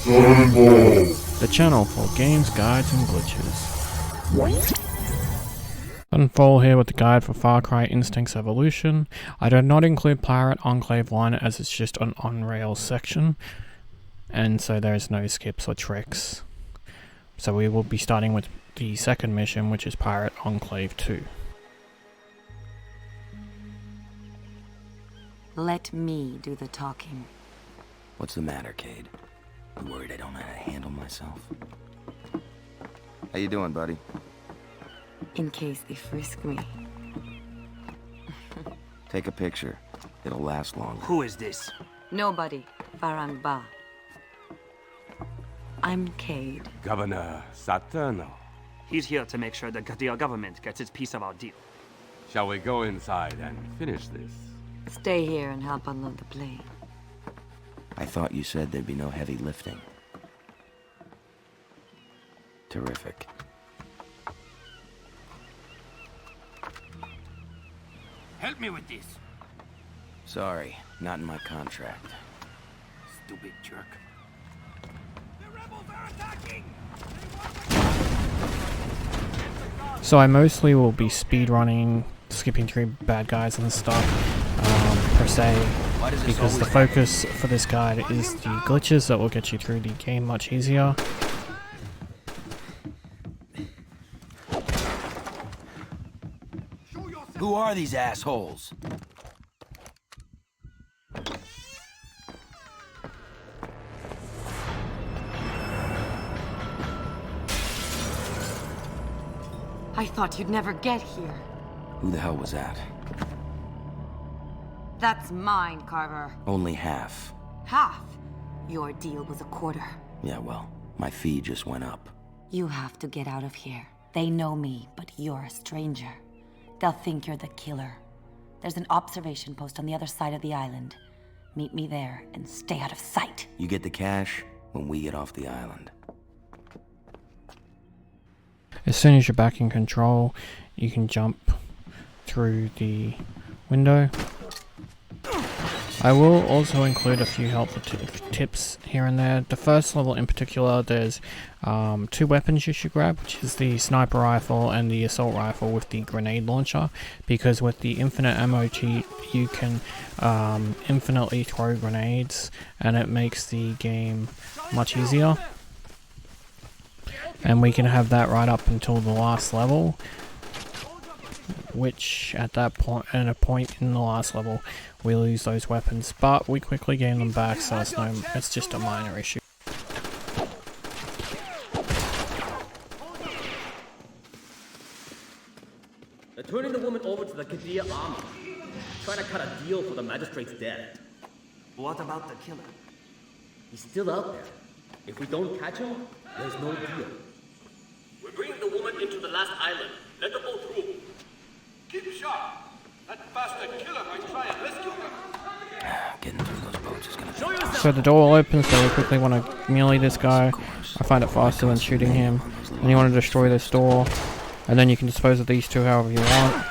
the channel for games, guides, and glitches. Unfold here with the guide for Far Cry Instinct's Evolution. I did not include Pirate Enclave 1 as it's just an on-rails section, and so there's no skips or tricks. So we will be starting with the second mission, which is Pirate Enclave 2. Let me do the talking. What's the matter, Cade? You worried I don't know how to handle myself? How you doing, buddy? In case they frisk me. Take a picture. It'll last longer. Who is this? Nobody. Farang Ba. I'm Cade. Governor Saturno. He's here to make sure the Gadia government gets its piece of our deal. Shall we go inside and finish this? Stay here and help unload the plane. I thought you said there'd be no heavy lifting. Terrific. Help me with this. Sorry, not in my contract. Stupid jerk. The rebels are attacking! So I mostly will be speedrunning, skipping through bad guys and stuff, per se, because the focus for this guide is the glitches that will get you through the game much easier. Who are these assholes? I thought you'd never get here. Who the hell was that? That's mine, Carver. Only half. Half. Your deal was a quarter. Yeah, well, my fee just went up. You have to get out of here. They know me, but you're a stranger. They'll think you're the killer. There's an observation post on the other side of the island. Meet me there and stay out of sight. You get the cash when we get off the island. As soon as you're back in control, you can jump through the window. I will also include a few helpful tips here and there. The first level in particular, there's two weapons you should grab, which is the sniper rifle and the assault rifle with the grenade launcher, because with the infinite ammo cheat you can infinitely throw grenades and it makes the game much easier. And we can have that right up until the last level, which at that point, at a point in the last level, we lose those weapons, but we quickly gain them back, so it's just a minor issue. They're turning the woman over to the Kadia army, trying to cut a deal for the magistrate's death. What about the killer? He's still out there. If we don't catch him, there's no deal. We're bringing the woman into the last island. Let her go through. Keep sharp. That bastard killer might try and rescue her. Getting through those boats is gonna be... So the door opens, so we quickly want to melee this guy. I find it faster than shooting him. And you want to destroy this door, and then you can dispose of these two however you want.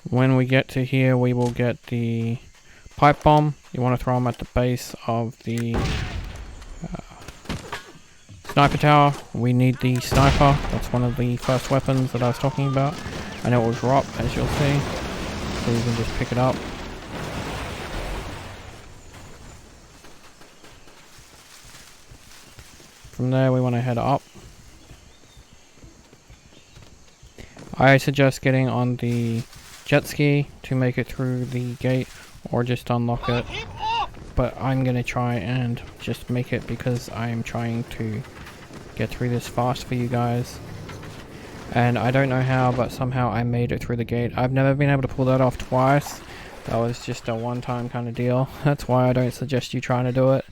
When we get to here, we will get the pipe bomb. You want to throw them at the base of the sniper tower. We need the sniper. That's one of the first weapons that I was talking about. I know it will drop, as you'll see, so you can just pick it up. From there we want to head up. I suggest getting on the jet ski to make it through the gate, or just unlock it, but I'm gonna try and just make it because I'm trying to get through this fast for you guys. And I don't know how, but somehow I made it through the gate. I've never been able to pull that off twice. That was just a one-time kind of deal. That's why I don't suggest you trying to do it.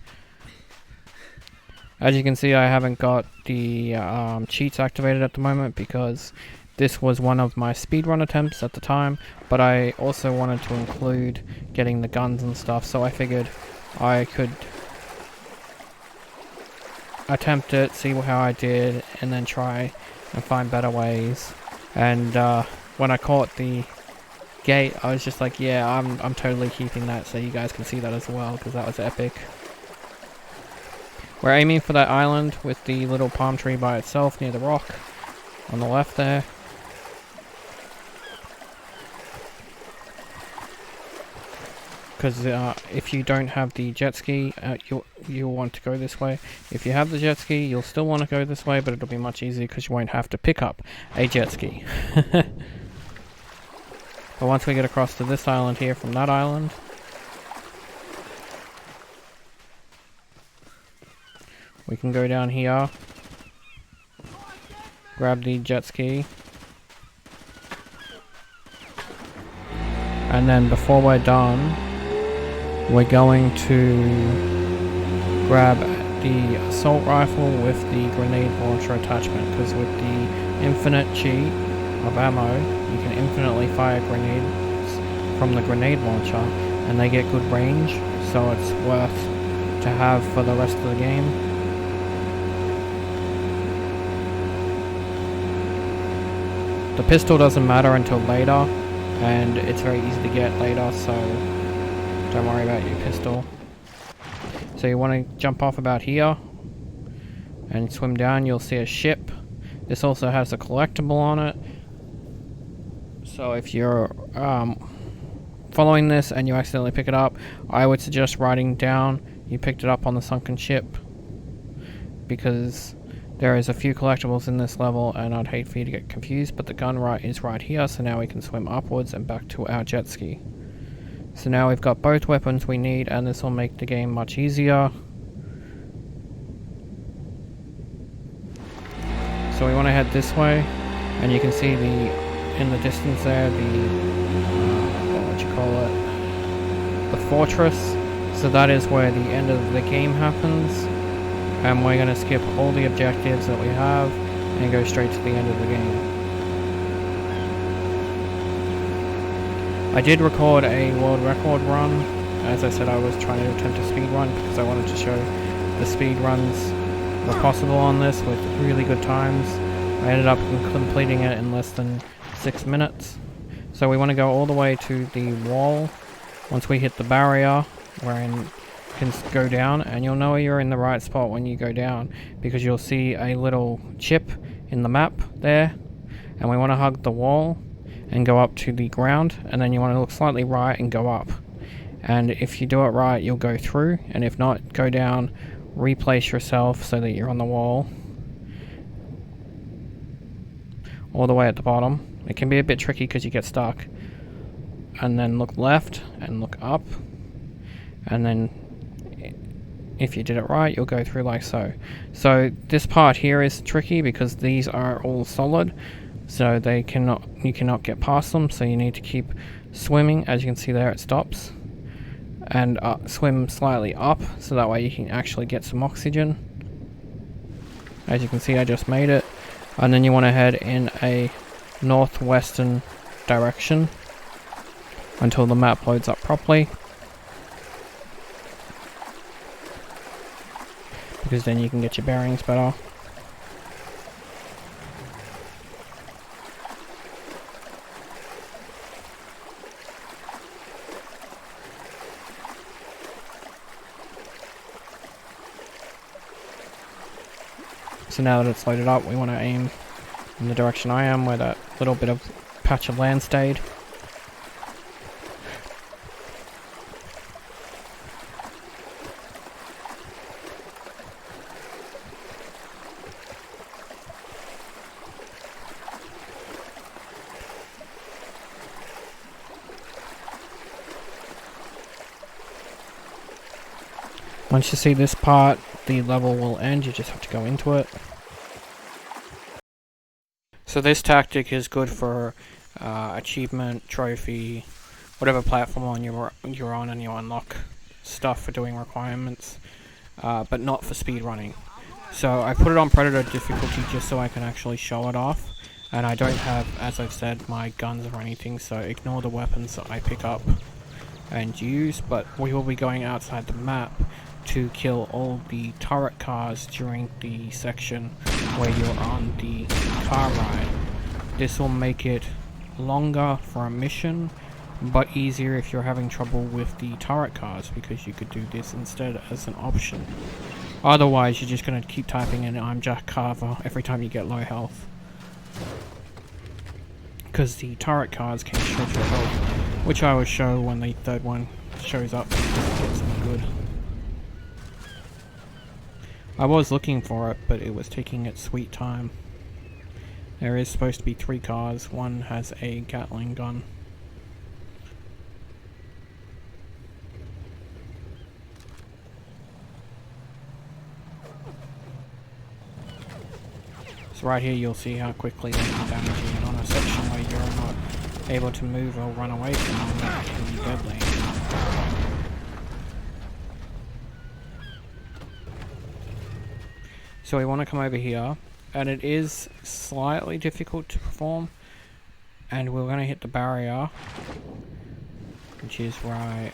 As you can see, I haven't got the cheats activated at the moment because this was one of my speedrun attempts at the time, but I also wanted to include getting the guns and stuff, so I figured I could attempt it, see how I did, and then try and find better ways. And when I caught the gate, I was just like, yeah, I'm totally keeping that so you guys can see that as well, because that was epic. We're aiming for that island with the little palm tree by itself near the rock on the left there. Because if you don't have the jet ski, you'll want to go this way. If you have the jet ski, you'll still want to go this way, but it'll be much easier because you won't have to pick up a jet ski. But once we get across to this island here from that island, we can go down here, grab the jet ski, and then before we're done, we're going to grab the assault rifle with the grenade launcher attachment, because with the infinite cheat of ammo, you can infinitely fire grenades from the grenade launcher, and they get good range, so it's worth to have for the rest of the game. The pistol doesn't matter until later, and it's very easy to get later, so don't worry about your pistol. So you want to jump off about here and swim down. You'll see a ship. This also has a collectible on it. So if you're following this and you accidentally pick it up, I would suggest writing down you picked it up on the sunken ship, because there is a few collectibles in this level and I'd hate for you to get confused, but the gun is right here, so now we can swim upwards and back to our jet ski. So now we've got both weapons we need, and this will make the game much easier. So we want to head this way, and you can see in the distance there, what would you call it? The fortress. So that is where the end of the game happens, and we're going to skip all the objectives that we have and go straight to the end of the game. I did record a world record run. As I said, I was trying to attempt a speedrun because I wanted to show the speedruns were possible on this with really good times. I ended up completing it in less than 6 minutes. So we want to go all the way to the wall. Once we hit the barrier, you can go down, and you'll know you're in the right spot when you go down, because you'll see a little chip in the map there, and we want to hug the wall and go up to the ground, and then you want to look slightly right and go up. And if you do it right, you'll go through, and if not, go down, replace yourself so that you're on the wall all the way at the bottom. It can be a bit tricky because you get stuck. And then look left and look up, and then if you did it right, you'll go through like so. So this part here is tricky because these are all solid, so you cannot get past them, so you need to keep swimming. As you can see there, it stops, and swim slightly up so that way you can actually get some oxygen. As you can see, I just made it. And then you want to head in a northwestern direction until the map loads up properly, because then you can get your bearings better. So now that it's loaded up, we want to aim in the direction I am, where that little bit of patch of land stayed. Once you see this part, the level will end, you just have to go into it. So this tactic is good for achievement, trophy, whatever platform you're on, and you unlock stuff for doing requirements, but not for speedrunning. So I put it on Predator difficulty just so I can actually show it off, and I don't have, as I've said, my guns or anything, so ignore the weapons that I pick up and use, but we will be going outside the map to kill all the turret cars during the section where you're on the car ride. This will make it longer for a mission, but easier if you're having trouble with the turret cars, because you could do this instead as an option. Otherwise, you're just going to keep typing in "I'm Jack Carver" every time you get low health. Because the turret cars can shed your health, which I will show when the third one shows up, because it's good. I was looking for it, but it was taking its sweet time. There is supposed to be 3 cars, one has a Gatling gun. So right here you'll see how quickly they can damage you, and on a section where you're not able to move or run away from them, that can be deadly. So we want to come over here, and it is slightly difficult to perform, and we're going to hit the barrier, which is right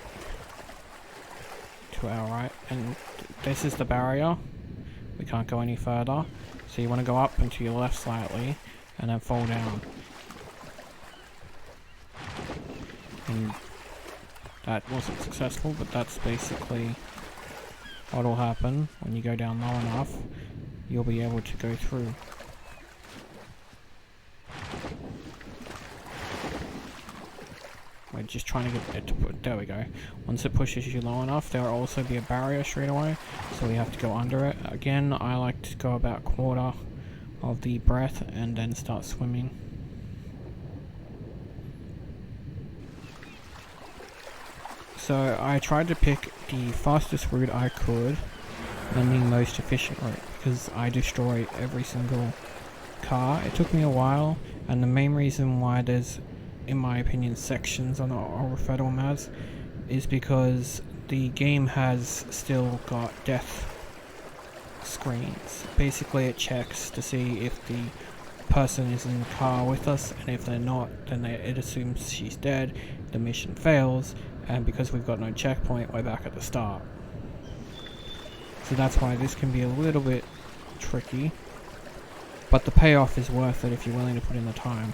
to our right, and this is the barrier. We can't go any further. So you want to go up and to your left slightly, and then fall down. And that wasn't successful, but that's basically what will happen when you go down low enough. You'll be able to go through. We're just trying to get it to put, there we go. Once it pushes you low enough, there will also be a barrier straight away, so we have to go under it. Again, I like to go about quarter of the breath and then start swimming. So I tried to pick the fastest route I could and the most efficient route, because I destroy every single car. It took me a while, and the main reason why there's, in my opinion, sections on our federal maps is because the game has still got death screens. Basically it checks to see if the person is in the car with us, and if they're not, then it assumes she's dead, the mission fails, and because we've got no checkpoint, we're back at the start. So that's why this can be a little bit tricky, but the payoff is worth it if you're willing to put in the time.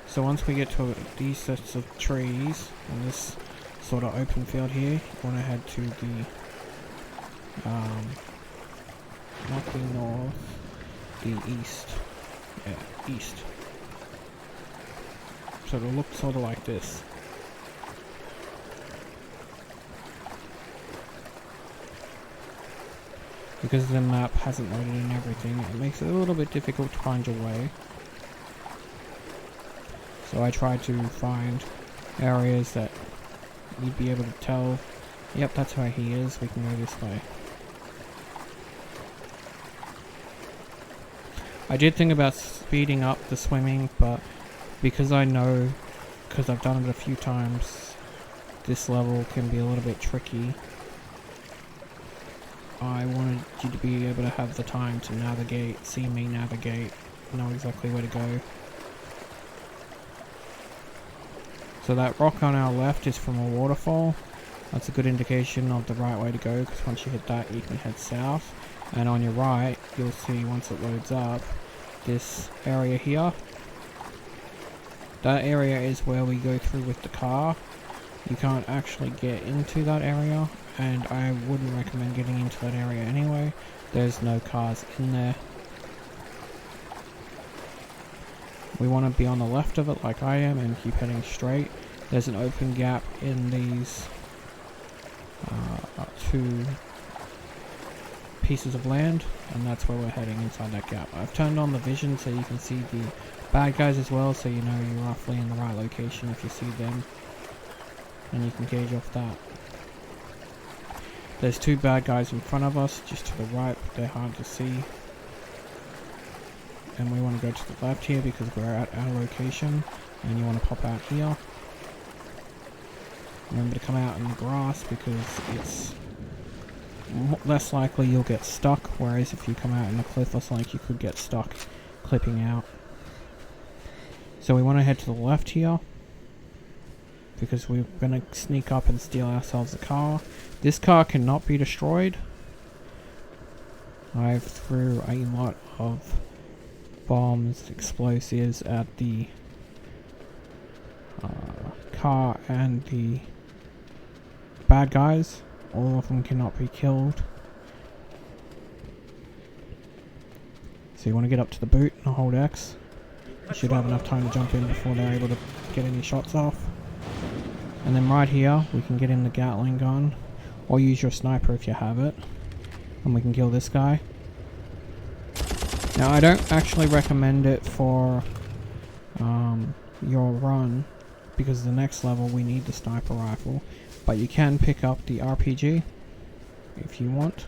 So once we get to these sets of trees and this sort of open field here, you want to head to the not the north, the east. Yeah, east. So it'll look sort of like this. Because the map hasn't loaded in everything, it makes it a little bit difficult to find your way. So I try to find areas that you'd be able to tell, yep, that's where he is, we can go this way. I did think about speeding up the swimming, but because I know, because I've done it a few times, this level can be a little bit tricky. I wanted you to be able to have the time to navigate, see me navigate, know exactly where to go. So that rock on our left is from a waterfall. That's a good indication of the right way to go, because once you hit that you can head south. And on your right, you'll see once it loads up, this area here. That area is where we go through with the car. You can't actually get into that area, and I wouldn't recommend getting into that area anyway. There's no cars in there. We want to be on the left of it like I am and keep heading straight. There's an open gap in these two pieces of land, and that's where we're heading, inside that gap. I've turned on the vision so you can see the bad guys as well, so you know you're roughly in the right location if you see them, and you can gauge off that. There's two bad guys in front of us, just to the right, but they're hard to see. And we want to go to the left here because we're at our location, and you want to pop out here. Remember to come out in the grass because it's less likely you'll get stuck, whereas if you come out in the cliff or something you could get stuck clipping out. So we want to head to the left here because we're going to sneak up and steal ourselves a car. This car cannot be destroyed. I've threw a lot of bombs, explosives at the car and the bad guys. All of them cannot be killed. So you want to get up to the boot and hold X. You should have enough time to jump in before they're able to get any shots off. And then right here, we can get in the Gatling gun, or use your sniper if you have it, and we can kill this guy. Now I don't actually recommend it for your run, because the next level we need the sniper rifle, but you can pick up the RPG if you want.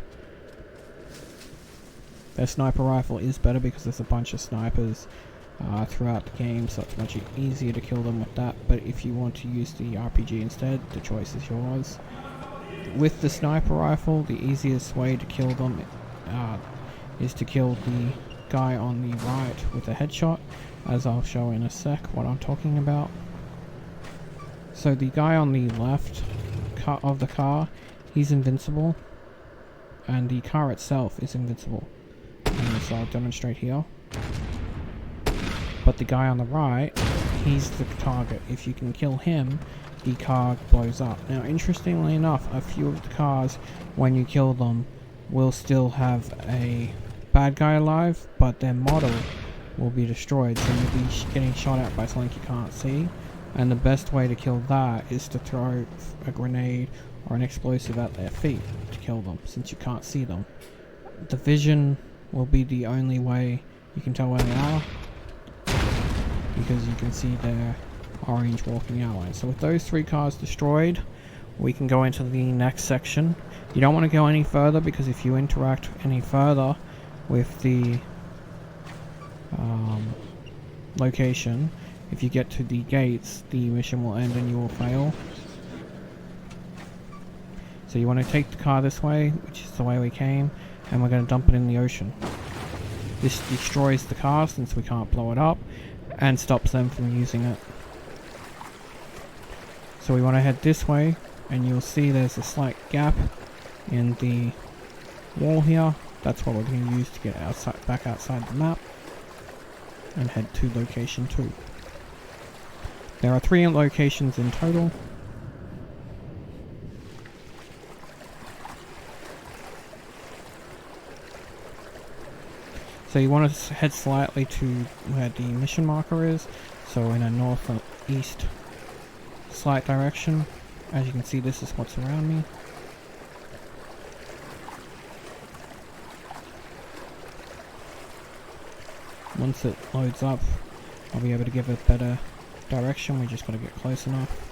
The sniper rifle is better because there's a bunch of snipers throughout the game, so it's much easier to kill them with that. But if you want to use the RPG instead, the choice is yours. With the sniper rifle, the easiest way to kill them is to kill the guy on the right with a headshot, as I'll show in a sec what I'm talking about. So the guy on the left of the car, he's invincible, and the car itself is invincible. And so I'll demonstrate here. But the guy on the right, he's the target. If you can kill him, the car blows up. Now, interestingly enough, a few of the cars, when you kill them, will still have a bad guy alive, but their model will be destroyed, so you'll be getting shot at by something you can't see. And the best way to kill that is to throw a grenade or an explosive at their feet to kill them, since you can't see them. The vision will be the only way you can tell where they are, because you can see their orange walking outline. So with those three cars destroyed, we can go into the next section. You don't want to go any further, because if you interact any further with the location, if you get to the gates, the mission will end and you will fail. So you want to take the car this way, which is the way we came, and we're going to dump it in the ocean. This destroys the car since we can't blow it up, and stops them from using it. So we want to head this way, and you'll see there's a slight gap in the wall here. That's what we're going to use to get outside, back outside the map, and head to location 2. There are 3 locations in total. So you want to head slightly to where the mission marker is, so in a north and east slight direction. As you can see, this is what's around me. Once it loads up, I'll be able to give it better direction. We just got to get close enough.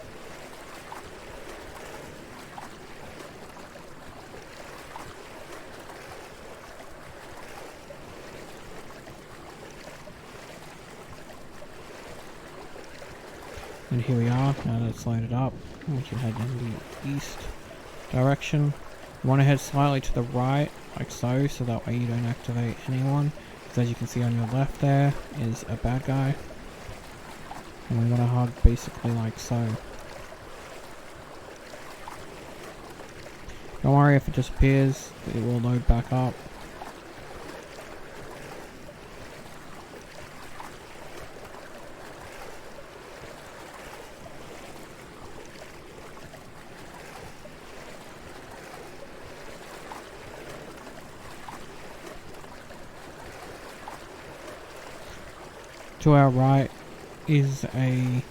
And here we are, now that it's loaded up, we can head in the east direction. You want to head slightly to the right, like so that way you don't activate anyone. So as you can see on your left there is a bad guy. And we want to hug basically like so. Don't worry if it disappears, it will load back up. To our right is a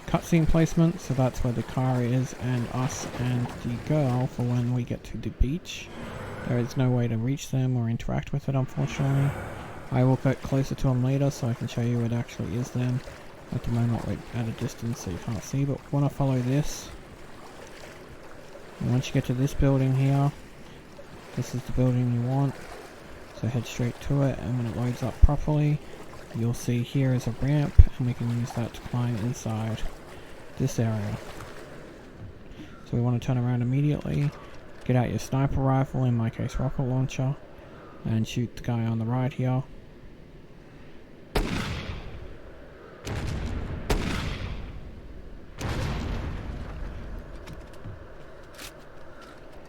cutscene placement, so that's where the car is, and us and the girl for when we get to the beach. There is no way to reach them or interact with it, unfortunately. I will get closer to them later so I can show you it actually is them. At the moment we're at a distance so you can't see, but we want to follow this. And once you get to this building here, this is the building you want, so head straight to it, and when it loads up properly, you'll see here is a ramp, and we can use that to climb inside this area. So we want to turn around immediately, get out your sniper rifle, in my case rocket launcher, and shoot the guy on the right here.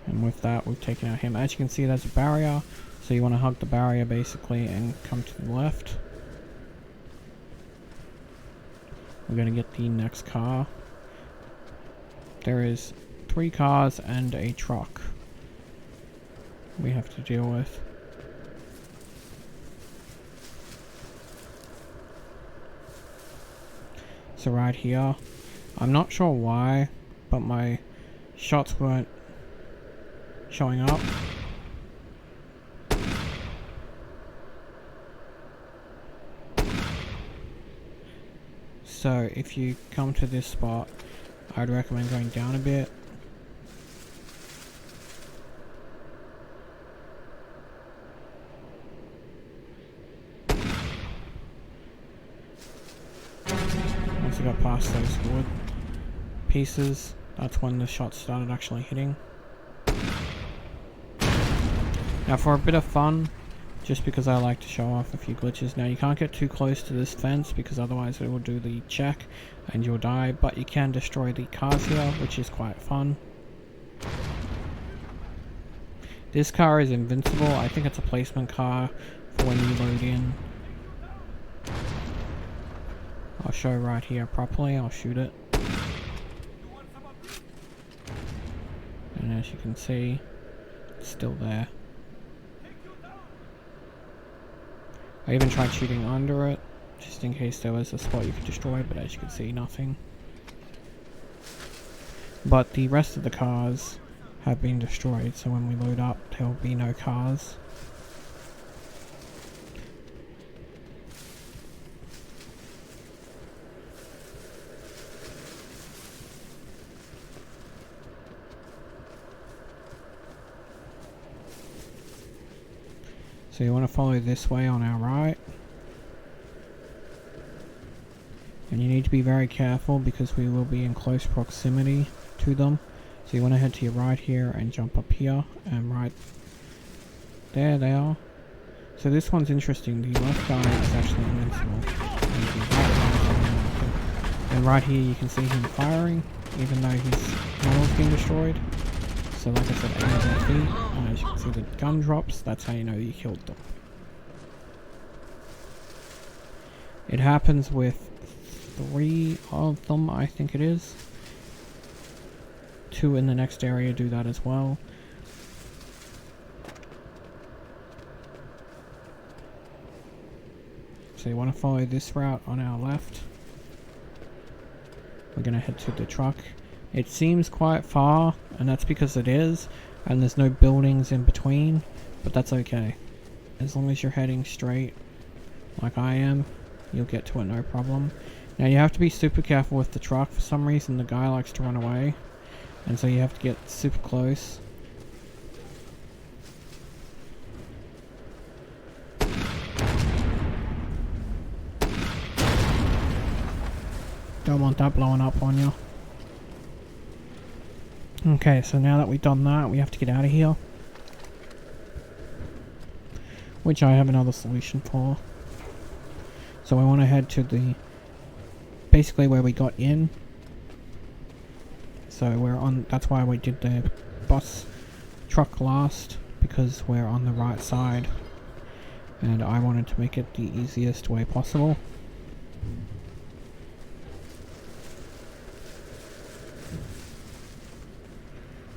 And with that we've taken out him. As you can see, there's a barrier, so you want to hug the barrier basically and come to the left. we're gonna get the next car. There is 3 cars and a truck we have to deal with. So right here, I'm not sure why, but my shots weren't showing up. So if you come to this spot, I'd recommend going down a bit. Once I got past those wood pieces, that's when the shots started actually hitting. Now for a bit of fun, just because I like to show off a few glitches. Now you can't get too close to this fence because otherwise it will do the check and you'll die, but you can destroy the cars here, which is quite fun. This car is invincible. I think it's a placement car for when you load in. I'll show right here properly, I'll shoot it. And as you can see, it's still there. I even tried shooting under it, just in case there was a spot you could destroy, but as you can see, nothing. But the rest of the cars have been destroyed, so when we load up, there will be no cars. So you want to follow this way on our right. And you need to be very careful because we will be in close proximity to them. So you want to head to your right here and jump up here and right there they are. So this one's interesting. The left guy is actually invincible. And right here you can see him firing even though his model's been destroyed. So like I said, aim at their feet, and as you can see the gun drops, that's how you know you killed them. It happens with 3 of them, I think it is. 2 in the next area do that as well. So you want to follow this route on our left. We're going to head to the truck. It seems quite far, and that's because it is, and there's no buildings in between, but that's okay. As long as you're heading straight, like I am, you'll get to it no problem. Now you have to be super careful with the truck. For some reason the guy likes to run away, and so you have to get super close. Don't want that blowing up on you. Okay, so now that we've done that, we have to get out of here. Which I have another solution for. So I want to head to the... basically where we got in. So we're on... that's why we did the bus truck last. Because we're on the right side. And I wanted to make it the easiest way possible.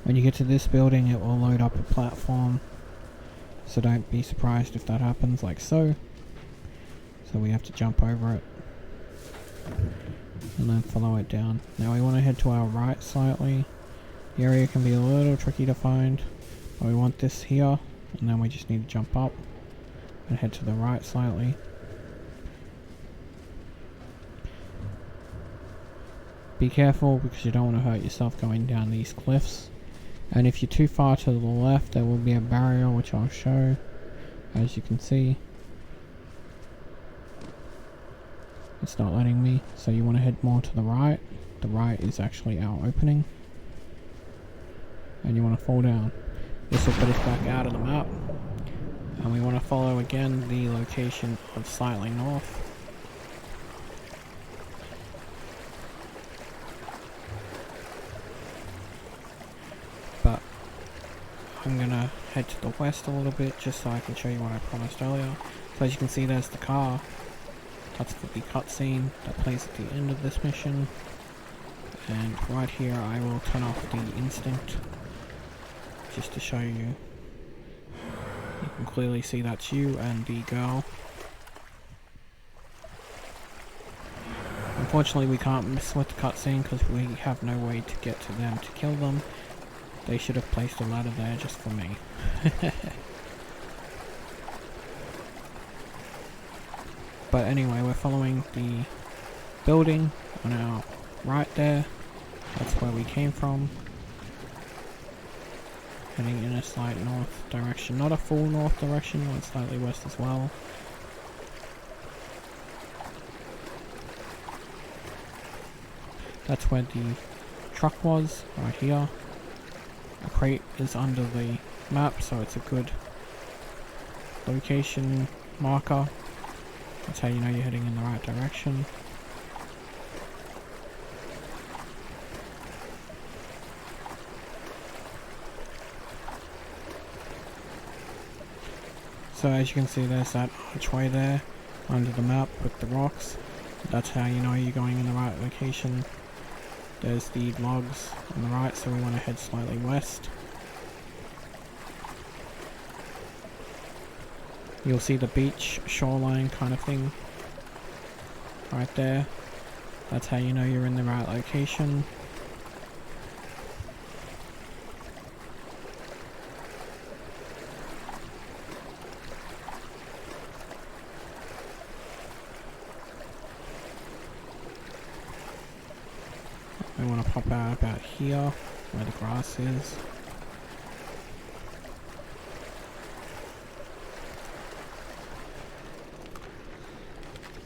When you get to this building, it will load up a platform, so don't be surprised if that happens, like so. So we have to jump over it, and then follow it down. Now we want to head to our right slightly. The area can be a little tricky to find, but we want this here, and then we just need to jump up, and head to the right slightly. Be careful, because you don't want to hurt yourself going down these cliffs. And if you're too far to the left, there will be a barrier which I'll show, as you can see. It's not letting me, so you want to head more to the right. The right is actually our opening. And you want to fall down. This will put us back out of the map. And we want to follow again the location of slightly north. But I'm gonna head to the west a little bit just so I can show you what I promised earlier. So as you can see, there's the car. That's for the cutscene that plays at the end of this mission. And right here I will turn off the instinct, just to show you. You can clearly see that's you and the girl. Unfortunately we can't mess with the cutscene because we have no way to get to them to kill them. They should have placed a ladder there just for me. But anyway, we're following the building on our right there. That's where we came from. Heading in a slight north direction. Not a full north direction, one slightly west as well. That's where the truck was, right here. A crate is under the map, so it's a good location marker. That's how you know you're heading in the right direction. So as you can see, there's that archway there under the map with the rocks. That's how you know you're going in the right location. There's the logs on the right, so we want to head slightly west. You'll see the beach shoreline kind of thing right there. That's how you know you're in the right location. We want to pop out about here where the grass is.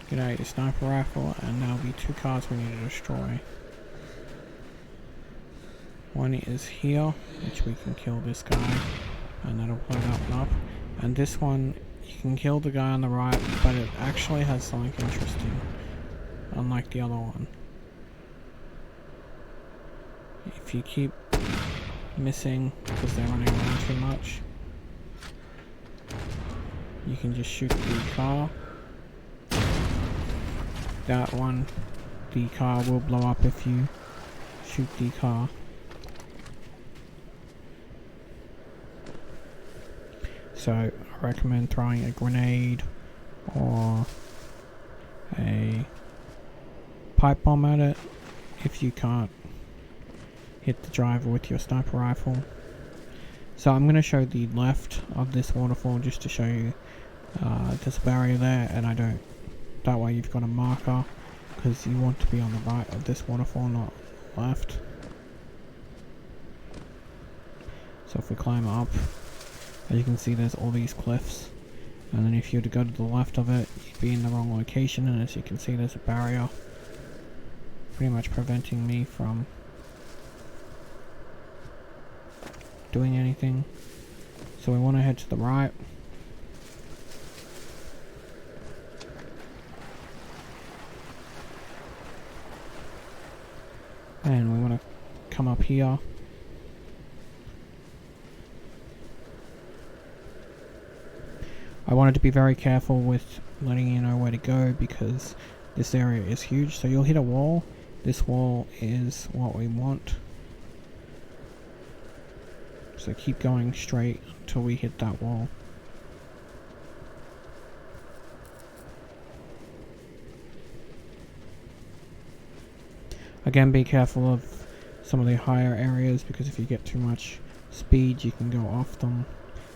Get out your sniper rifle, and there'll be two cars we need to destroy. One is here, which we can kill this guy, and that'll blow that one up. And this one, you can kill the guy on the right, but it actually has something interesting, unlike the other one. If you keep missing because they're running around too much, you can just shoot the car. That one, the car will blow up if you shoot the car. So I recommend throwing a grenade or a pipe bomb at it if you can't hit the driver with your sniper rifle. So I'm going to show the left of this waterfall just to show you there's a barrier there, and I don't. That way you've got a marker, because you want to be on the right of this waterfall, not left. So if we climb up, as you can see there's all these cliffs, and then if you were to go to the left of it, you'd be in the wrong location, and as you can see there's a barrier pretty much preventing me from doing anything. So we want to head to the right. And we want to come up here. I wanted to be very careful with letting you know where to go because this area is huge. So you'll hit a wall. This wall is what we want. So keep going straight until we hit that wall. Again, be careful of some of the higher areas because if you get too much speed you can go off them.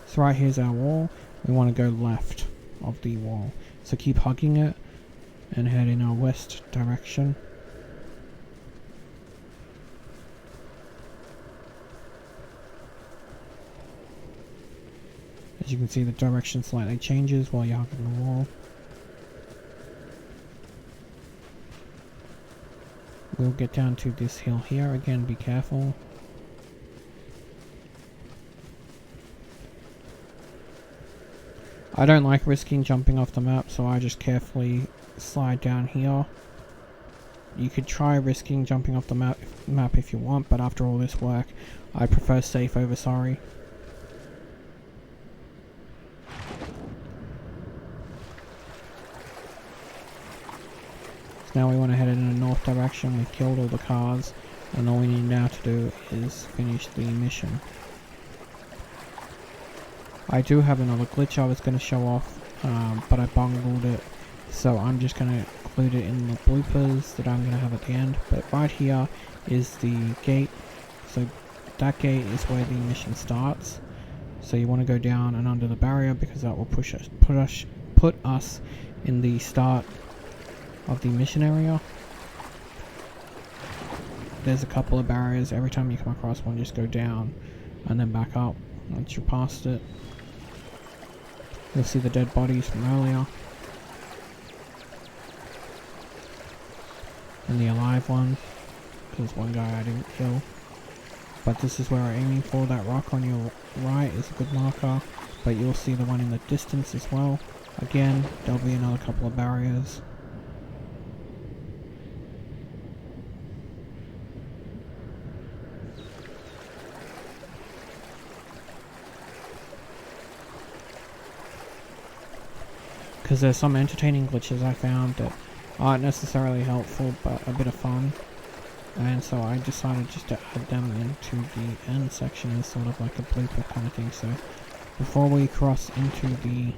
So right here's our wall. We want to go left of the wall. So keep hugging it and head in our west direction. As you can see, the direction slightly changes while you're hugging the wall. We'll get down to this hill here. Again, be careful. I don't like risking jumping off the map, so I just carefully slide down here. You could try risking jumping off the map if you want, but after all this work, I prefer safe over sorry. Now we want to head in a north direction. We've killed all the cars, and all we need now to do is finish the mission. I do have another glitch I was going to show off, but I bungled it, so I'm just going to include it in the bloopers that I'm going to have at the end. But right here is the gate, so that gate is where the mission starts. So you want to go down and under the barrier, because that will put us in the start of the mission area. There's a couple of barriers. Every time you come across one, just go down and then back up once you're past it. You'll see the dead bodies from earlier and the alive one. There's one guy I didn't kill, but this is where we're aiming for. That rock on your right is a good marker, but you'll see the one in the distance as well. Again, there'll be another couple of barriers. Because there's some entertaining glitches I found that aren't necessarily helpful, but a bit of fun. And so I decided just to add them into the end section as sort of like a blooper kind of thing. So before we cross into the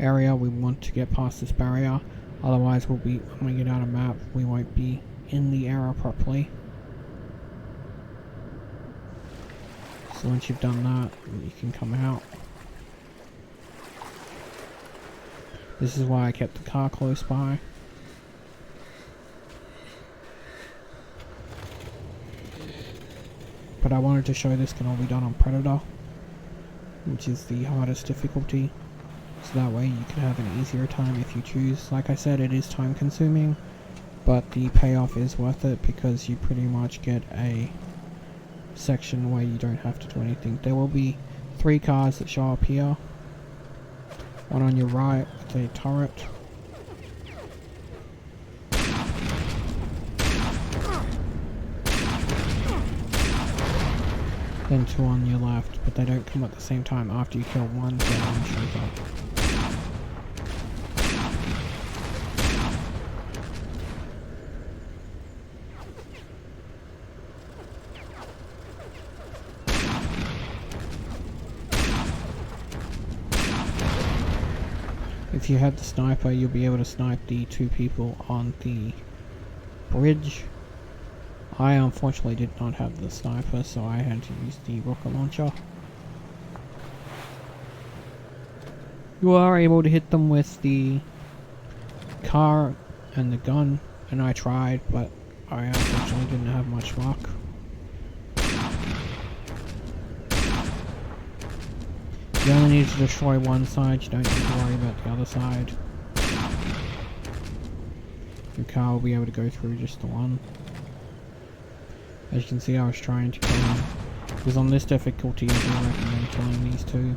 area, we want to get past this barrier. Otherwise, when we get out of map, we won't be in the area properly. So once you've done that, you can come out. This is why I kept the car close by. But I wanted to show this can all be done on Predator, which is the hardest difficulty. So that way you can have an easier time if you choose. Like I said, it is time consuming, but the payoff is worth it because you pretty much get a section where you don't have to do anything. There will be 3 cars that show up here. One on your right with a turret. Then 2 on your left, but they don't come at the same time. After you kill one, the other one shows up. If you have the sniper, you'll be able to snipe the 2 people on the bridge. I unfortunately did not have the sniper, so I had to use the rocket launcher. You are able to hit them with the car and the gun, and I tried, but I unfortunately didn't have much luck. You only need to destroy one side, you don't need to worry about the other side. Your car will be able to go through just the one. As you can see, I was trying to kill him, because on this difficulty I do recommend killing these 2.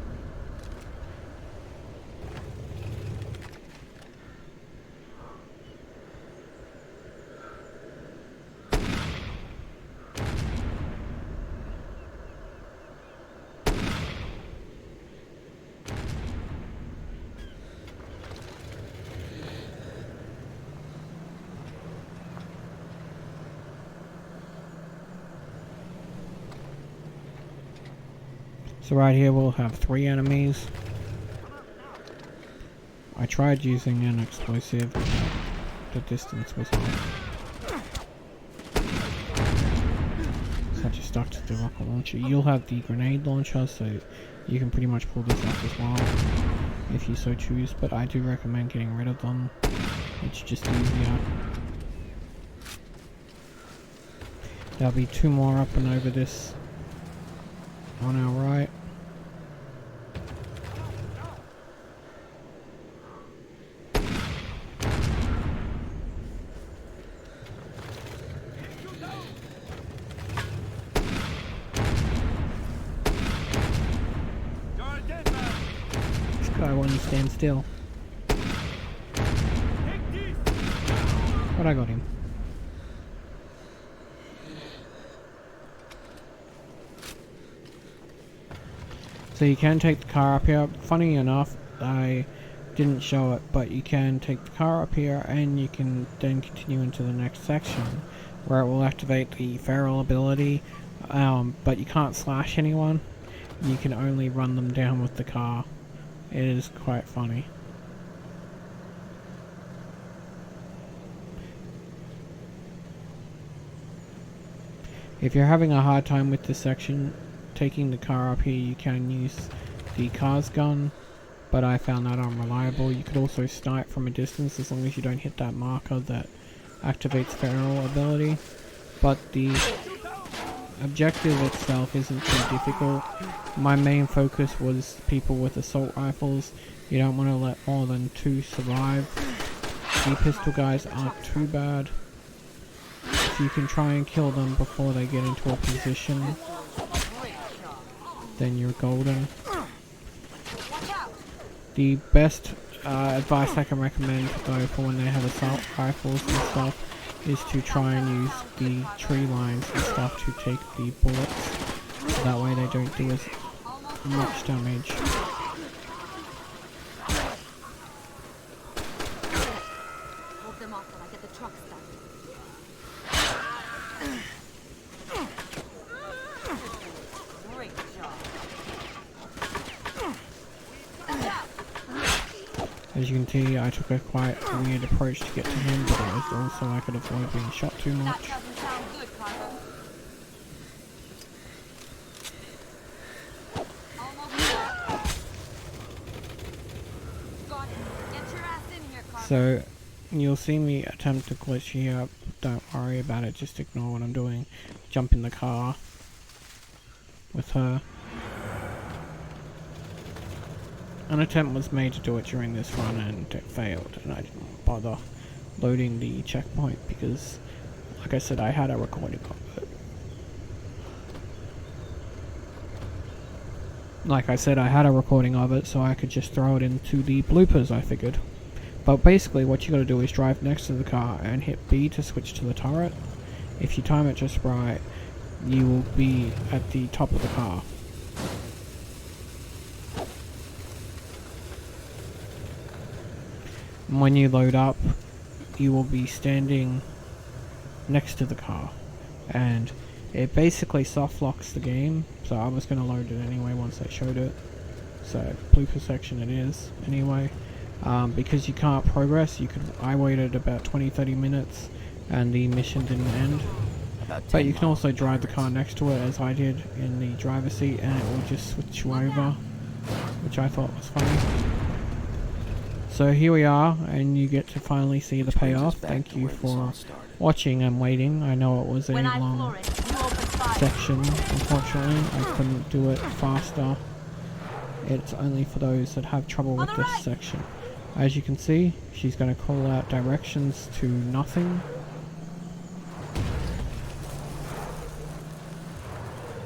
So right here we'll have 3 enemies. I tried using an explosive, but the distance was off. So I just stuck to the rocket launcher. You'll have the grenade launcher, so you can pretty much pull this off as well, if you so choose, but I do recommend getting rid of them. It's just easier. There'll be 2 more up and over this on our right. This guy won't stand still. But I got him. So you can take the car up here. Funny enough, I didn't show it, but you can take the car up here and you can then continue into the next section where it will activate the feral ability, but you can't slash anyone. You can only run them down with the car. It is quite funny. If you're having a hard time with this section, taking the car up here, you can use the car's gun, but I found that unreliable. You could also snipe from a distance as long as you don't hit that marker that activates feral ability, but the objective itself isn't too difficult. My main focus was people with assault rifles. You don't want to let more than 2 survive. The pistol guys aren't too bad. If you can try and kill them before they get into a position, then you're golden. The best advice I can recommend though for when they have assault rifles and stuff is to try and use the tree lines and stuff to take the bullets, so that way they don't do as much damage. Hold them off till I get the truck started. Great job. As you can see, I took a quite weird approach to get to him, but it was also I could avoid being shot too much. That doesn't sound good, Cargo. Almost there. Got it. Get your ass in here, Cargo. So, you'll see me attempt to glitch here. Don't worry about it, just ignore what I'm doing. Jump in the car with her. An attempt was made to do it during this run and it failed, and I didn't bother loading the checkpoint because, like I said, I had a recording of it. So I could just throw it into the bloopers, I figured. But basically what you gotta do is drive next to the car and hit B to switch to the turret. If you time it just right, you will be at the top of the car. When you load up, you will be standing next to the car, and it basically soft locks the game, so I was going to load it anyway once I showed it. So blooper section it is anyway. Because you can't progress, I waited about 20-30 minutes and the mission didn't end. But you can also drive the car next to it as I did in the driver's seat, and it will just switch you over, which I thought was funny. So here we are, and you get to finally see the payoff. Thank you for watching and waiting. I know it was a long section, unfortunately. I couldn't do it faster. It's only for those that have trouble with this section. As you can see, she's going to call out directions to nothing.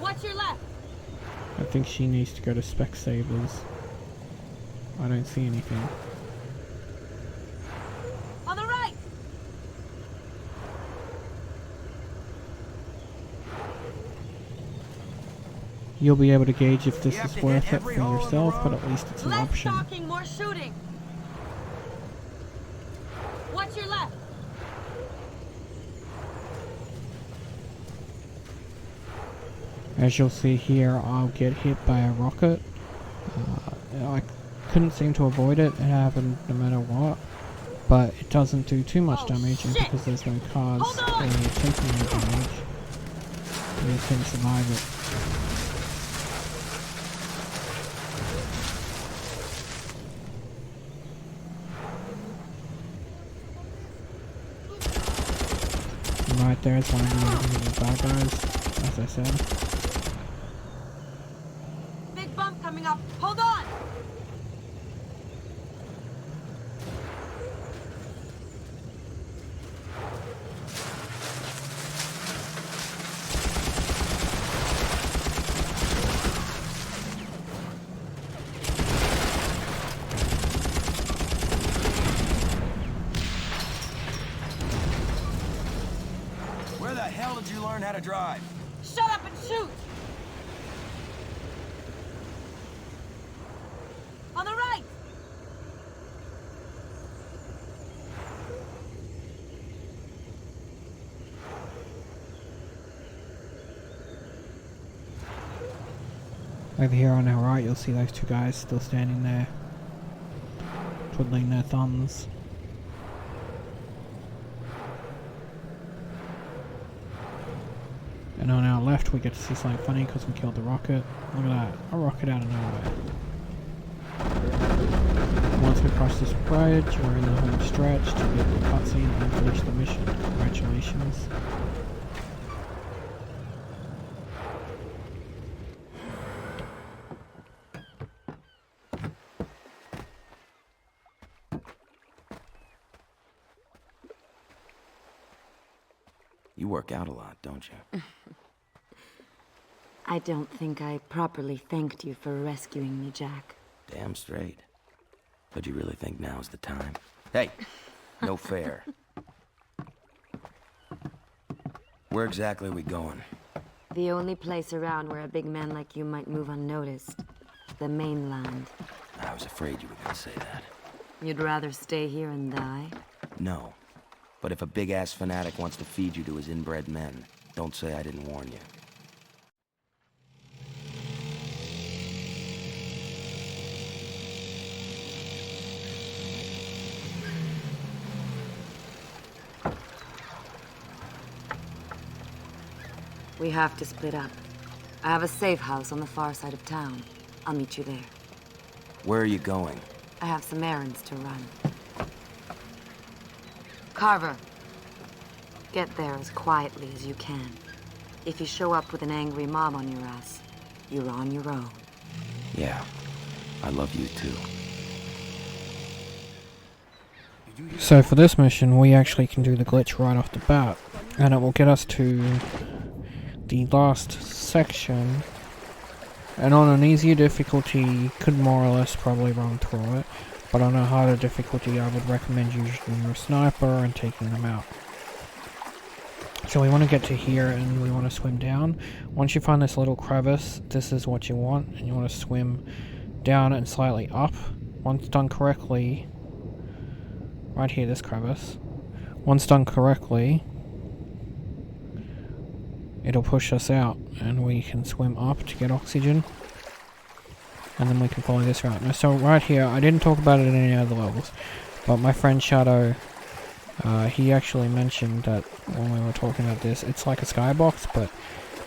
Watch your left. I think she needs to go to Specsavers. I don't see anything. On the right. You'll be able to gauge if this is worth it for yourself, but at least it's an Less option. talking, more shooting. Watch your left. As you'll see here, I'll get hit by a rocket. I couldn't seem to avoid it. It happened no matter what. But it doesn't do too much damage, and because there's no cars taking any damage, you can survive it. And right there is one of the bad guys, as I said. Big bump coming up. Hold on. Where the hell did you learn how to drive? Shut up and shoot. On the right. Over here on our right, you'll see those two guys still standing there, twiddling their thumbs. And on our left, we get to see something funny because we killed the rocket. Look at that, a rocket out of nowhere. Once we cross this bridge, we're in the home stretch to get the cutscene and finish the mission. Congratulations. You work out a lot, don't you? I don't think I properly thanked you for rescuing me, Jack. Damn straight. But you really think now's the time? Hey, no fair. Where exactly are we going? The only place around where a big man like you might move unnoticed. The mainland. I was afraid you were gonna say that. You'd rather stay here and die? No. But if a big-ass fanatic wants to feed you to his inbred men, don't say I didn't warn you. We have to split up. I have a safe house on the far side of town. I'll meet you there. Where are you going? I have some errands to run. Carver, get there as quietly as you can. If you show up with an angry mob on your ass, you're on your own. Yeah, I love you too. So for this mission, we actually can do the glitch right off the bat, and it will get us to the last section. And on an easier difficulty, you could more or less probably run through it. But on a harder difficulty, I would recommend using your sniper and taking them out. So we want to get to here and we want to swim down. Once you find this little crevice, this is what you want. And you want to swim down and slightly up. Once done correctly, right here, this crevice. Once done correctly, it'll push us out and we can swim up to get oxygen. And then we can follow this route. Now, so right here, I didn't talk about it in any other levels, but my friend Shadow, he actually mentioned that when we were talking about this, it's like a skybox, but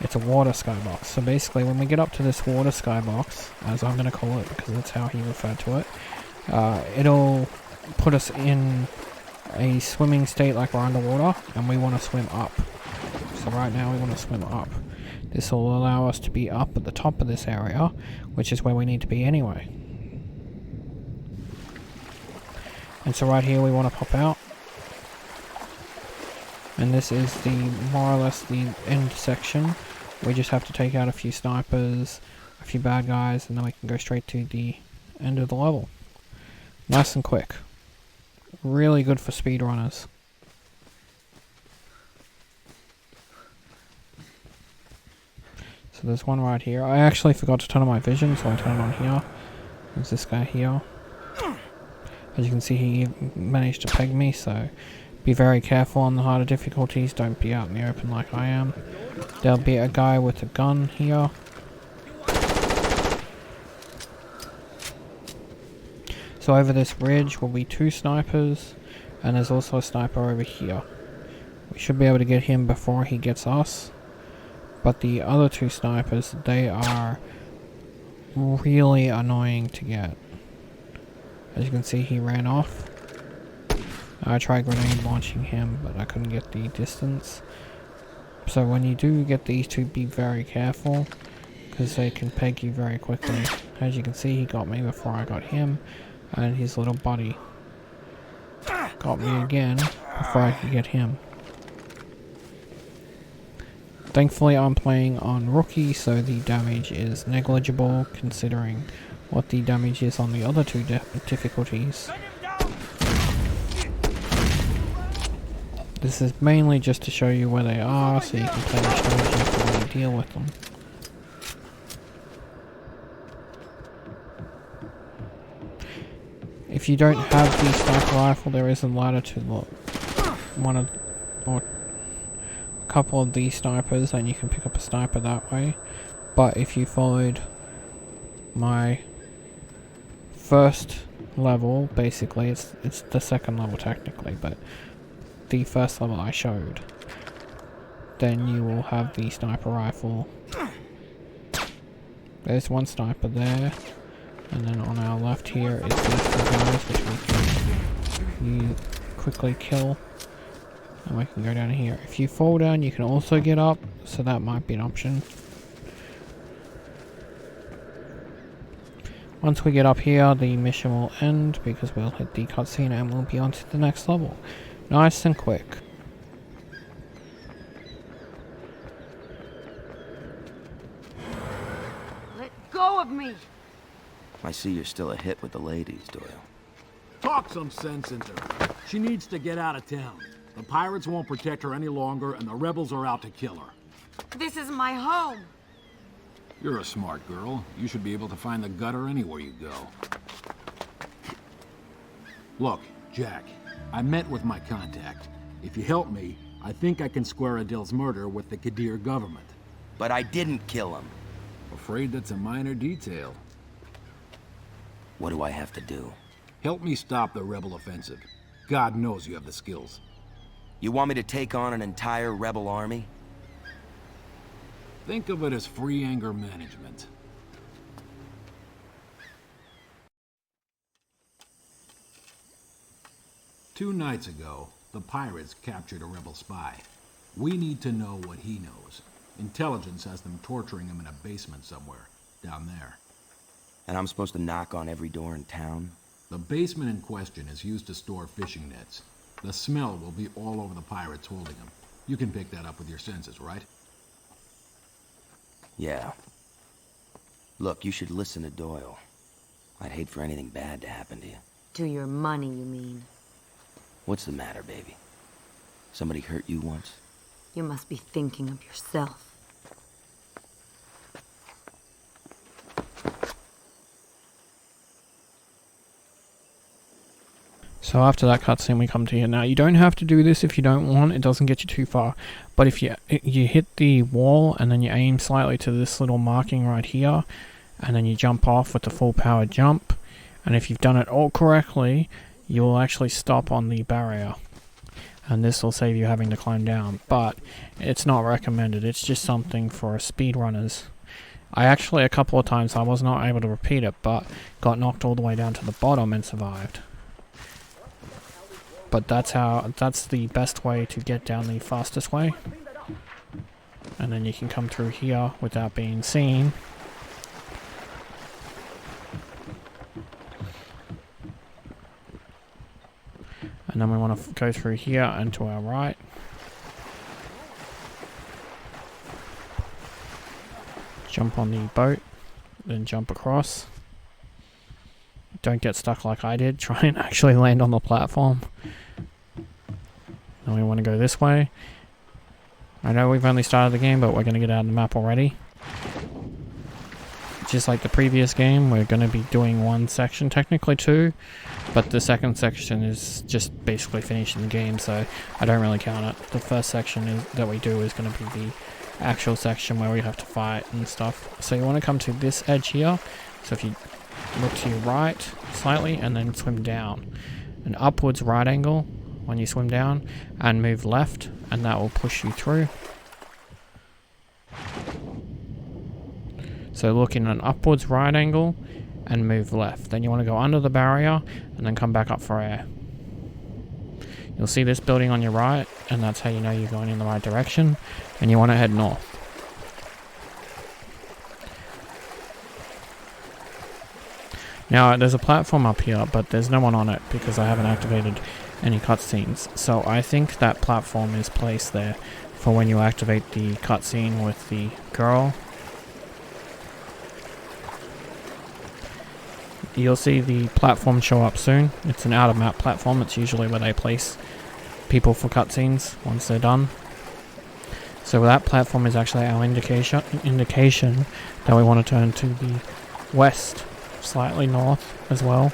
it's a water skybox. So basically, when we get up to this water skybox, as I'm going to call it because that's how he referred to it, it'll put us in a swimming state like we're underwater, and we want to swim up. So right now we want to swim up. This will allow us to be up at the top of this area, which is where we need to be anyway. And so right here we want to pop out. And this is the more or less the end section. We just have to take out a few snipers, a few bad guys, and then we can go straight to the end of the level. Nice and quick. Really good for speedrunners. So there's one right here. I actually forgot to turn on my vision, so I turn it on here. There's this guy here. As you can see, he managed to peg me, so be very careful on the harder difficulties. Don't be out in the open like I am. There'll be a guy with a gun here. So over this ridge will be two snipers, and there's also a sniper over here. We should be able to get him before he gets us. But the other two snipers, they are really annoying to get. As you can see, he ran off. I tried grenade launching him, but I couldn't get the distance. So when you do get these two, be very careful, because they can peg you very quickly. As you can see, he got me before I got him, and his little buddy got me again before I could get him. Thankfully I'm playing on rookie, so the damage is negligible considering what the damage is on the other two difficulties. This is mainly just to show you where they are, so you can play the strategy for how you deal with them. If you don't have the sniper rifle, there is a ladder to one or couple of these snipers, and you can pick up a sniper that way. But if you followed my first level, basically, it's the second level technically, but the first level I showed, then you will have the sniper rifle. There's one sniper there, and then on our left here is these two guys, which we can quickly kill, and we can go down here. If you fall down, you can also get up, so that might be an option. Once we get up here, the mission will end because we'll hit the cutscene and we'll be on to the next level. Nice and quick. Let go of me! I see you're still a hit with the ladies, Doyle. Talk some sense into her. She needs to get out of town. The pirates won't protect her any longer, and the rebels are out to kill her. This is my home! You're a smart girl. You should be able to find the gutter anywhere you go. Look, Jack, I met with my contact. If you help me, I think I can square Adil's murder with the Qadir government. But I didn't kill him. Afraid that's a minor detail. What do I have to do? Help me stop the rebel offensive. God knows you have the skills. You want me to take on an entire rebel army? Think of it as free anger management. Two nights ago, the pirates captured a rebel spy. We need to know what he knows. Intelligence has them torturing him in a basement somewhere, down there. And I'm supposed to knock on every door in town? The basement in question is used to store fishing nets. The smell will be all over the pirates holding them. You can pick that up with your senses, right? Yeah. Look, you should listen to Doyle. I'd hate for anything bad to happen to you. To your money, you mean? What's the matter, baby? Somebody hurt you once? You must be thinking of yourself. So after that cutscene, we come to here. Now, you don't have to do this if you don't want. It doesn't get you too far. But if you hit the wall and then you aim slightly to this little marking right here, and then you jump off with the full power jump, and if you've done it all correctly, you will actually stop on the barrier. And this will save you having to climb down. But it's not recommended. It's just something for speedrunners. I actually, a couple of times, I was not able to repeat it, but got knocked all the way down to the bottom and survived. But that's the best way to get down the fastest way. And then you can come through here without being seen. And then we want to go through here and to our right. Jump on the boat, then jump across. Don't get stuck like I did. Try and actually land on the platform. Then we want to go this way. I know we've only started the game, but we're going to get out of the map already. Just like the previous game, we're going to be doing one section, technically two, but the second section is just basically finishing the game, so I don't really count it. The first section that we do is going to be the actual section where we have to fight and stuff. So you want to come to this edge here. So if you look to your right slightly and then swim down. An upwards right angle when you swim down, and move left, and that will push you through. So look in an upwards right angle and move left. Then you want to go under the barrier and then come back up for air. You'll see this building on your right, and that's how you know you're going in the right direction, and you want to head north. Now there's a platform up here, but there's no one on it because I haven't activated any cutscenes. So I think that platform is placed there for when you activate the cutscene with the girl. You'll see the platform show up soon. It's an out-of-map platform. It's usually where they place people for cutscenes once they're done. So that platform is actually our indication that we want to turn to the west, slightly north as well.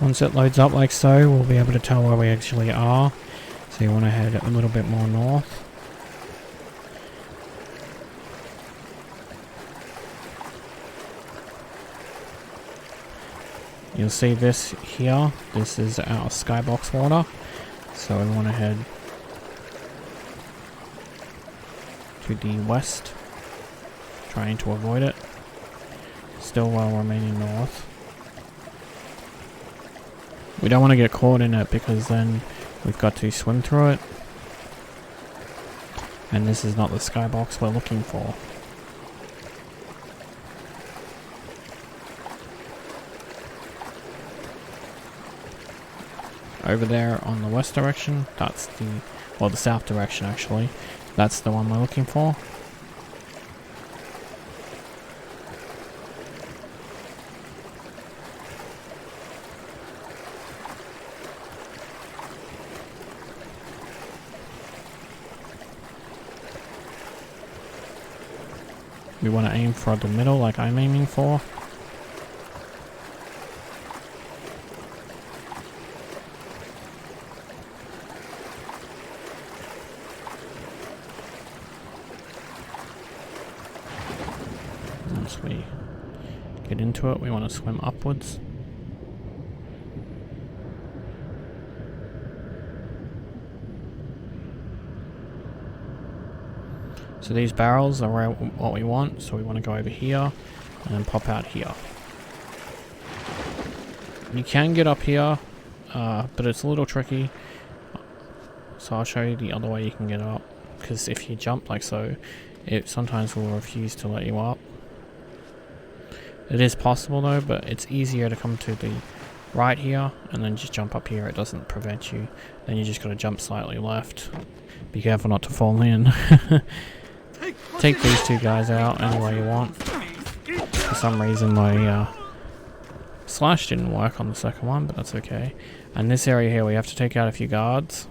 Once it loads up like so, we'll be able to tell where we actually are. So you want to head a little bit more north. You'll see this here. This is our skybox water. So we want to head to the west, trying to avoid it. Still while remaining north. We don't want to get caught in it because then we've got to swim through it. And this is not the skybox we're looking for. Over there on the west direction, that's the, well, the south direction actually, that's the one we're looking for. We want to aim for the middle like I'm aiming for. Once we get into it, we want to swim upwards. So these barrels are what we want, so we want to go over here and then pop out here. You can get up here, but it's a little tricky. So I'll show you the other way you can get up, because if you jump like so, it sometimes will refuse to let you up. It is possible though, but it's easier to come to the right here and then just jump up here. It doesn't prevent you. Then you just gotta jump slightly left. Be careful not to fall in. Take these two guys out any way you want. For some reason my slash didn't work on the second one, but that's okay. And this area here we have to take out a few guards.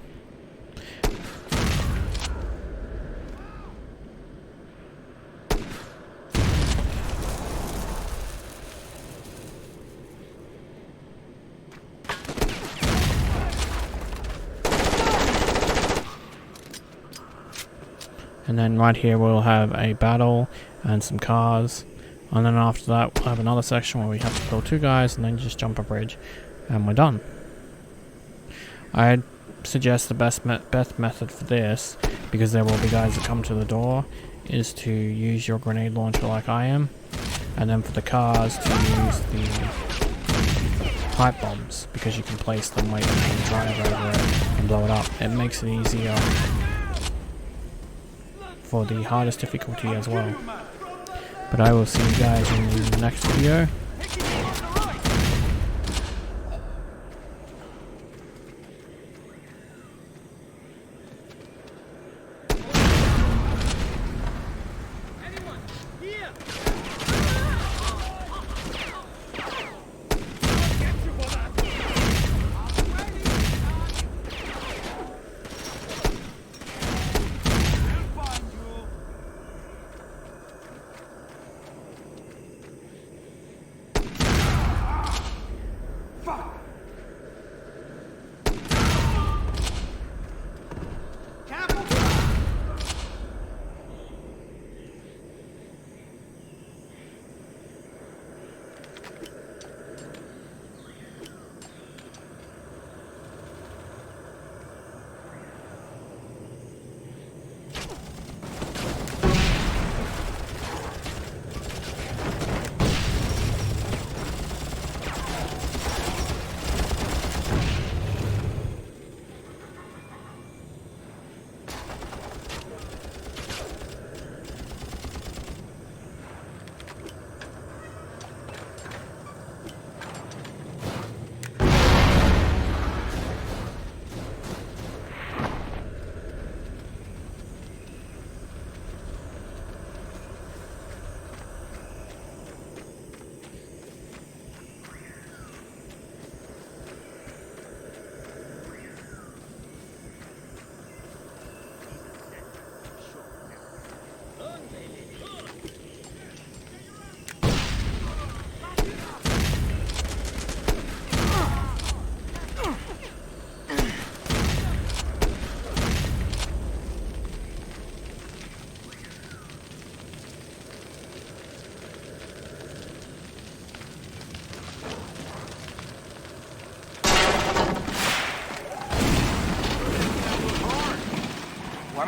And then right here we'll have a battle and some cars. And then after that we'll have another section where we have to kill two guys and then just jump a bridge. And we're done. I'd suggest the best method for this, because there will be guys that come to the door, is to use your grenade launcher like I am. And then for the cars to use the pipe bombs, because you can place them where you can drive over it and blow it up. It makes it easier for the hardest difficulty as well. But I will see you guys in the next video.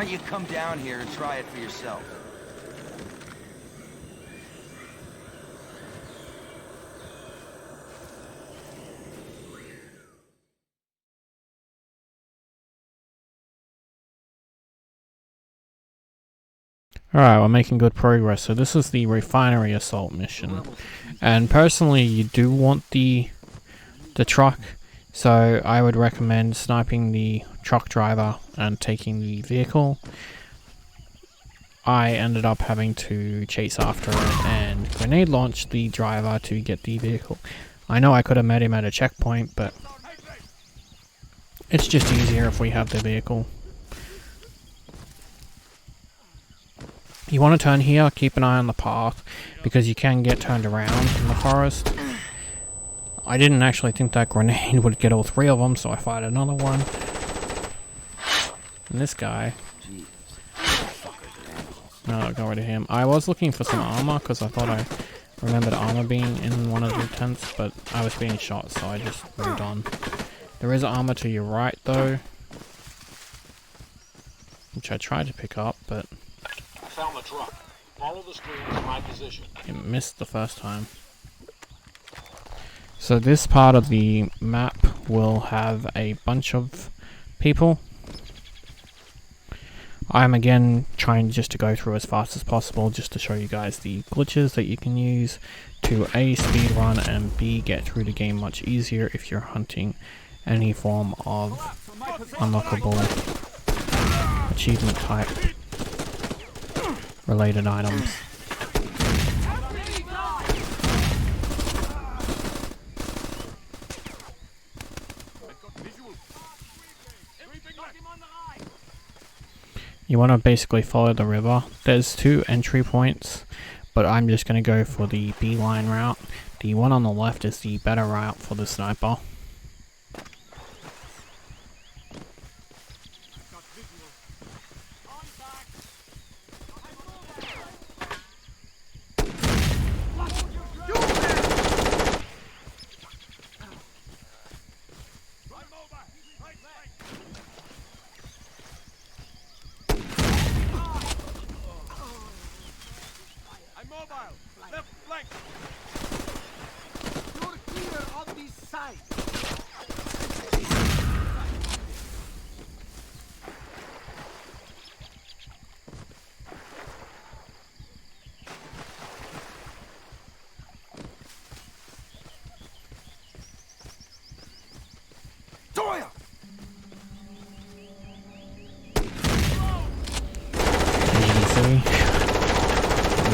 don't you come down here and try it for yourself? Alright, we're making good progress. So this is the Refinery Assault mission. And personally, you do want the truck. So I would recommend sniping the truck driver and taking the vehicle. I ended up having to chase after it and grenade launch the driver to get the vehicle. I know I could have met him at a checkpoint, but it's just easier if we have the vehicle. You want to turn here, keep an eye on the path, because you can get turned around in the forest. I didn't actually think that grenade would get all three of them, so I fired another one. And this guy... No, go rid of him. I was looking for some armor, because I thought I remembered armor being in one of the tents, but I was being shot, so I just moved on. There is armor to your right, though, which I tried to pick up, but... Found the truck. Follow the stream to my position. It missed the first time. So this part of the map will have a bunch of people. I'm again trying just to go through as fast as possible just to show you guys the glitches that you can use to A, speedrun, and B, get through the game much easier if you're hunting any form of unlockable achievement type related items. You want to basically follow the river. There's 2 entry points, but I'm just going to go for the beeline route. The one on the left is the better route for the sniper.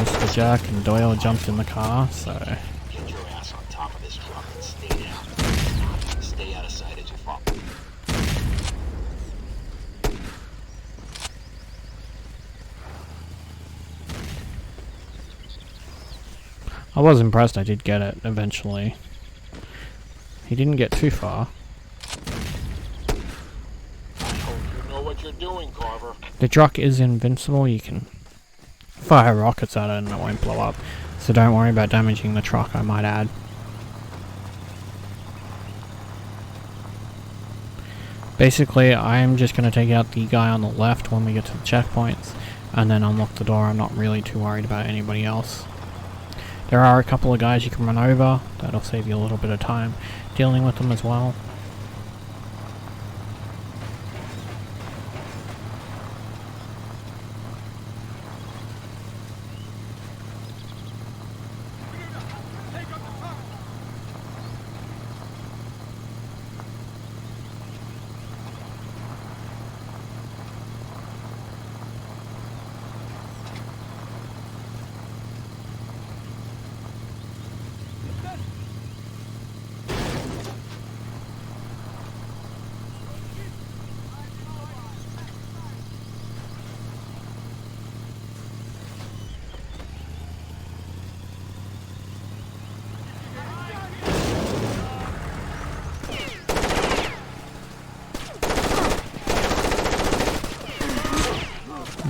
Mr. Jack and Doyle jumped in the car, so... Get your ass on top of this truck and stay down. Stay out of sight as you fall. I was impressed I did get it, eventually. He didn't get too far. I hope you know what you're doing, Carver. The truck is invincible, you can fire rockets at it and it won't blow up. So don't worry about damaging the truck, I might add. Basically, I'm just going to take out the guy on the left when we get to the checkpoints, and then unlock the door. I'm not really too worried about anybody else. There are a couple of guys you can run over, that'll save you a little bit of time dealing with them as well.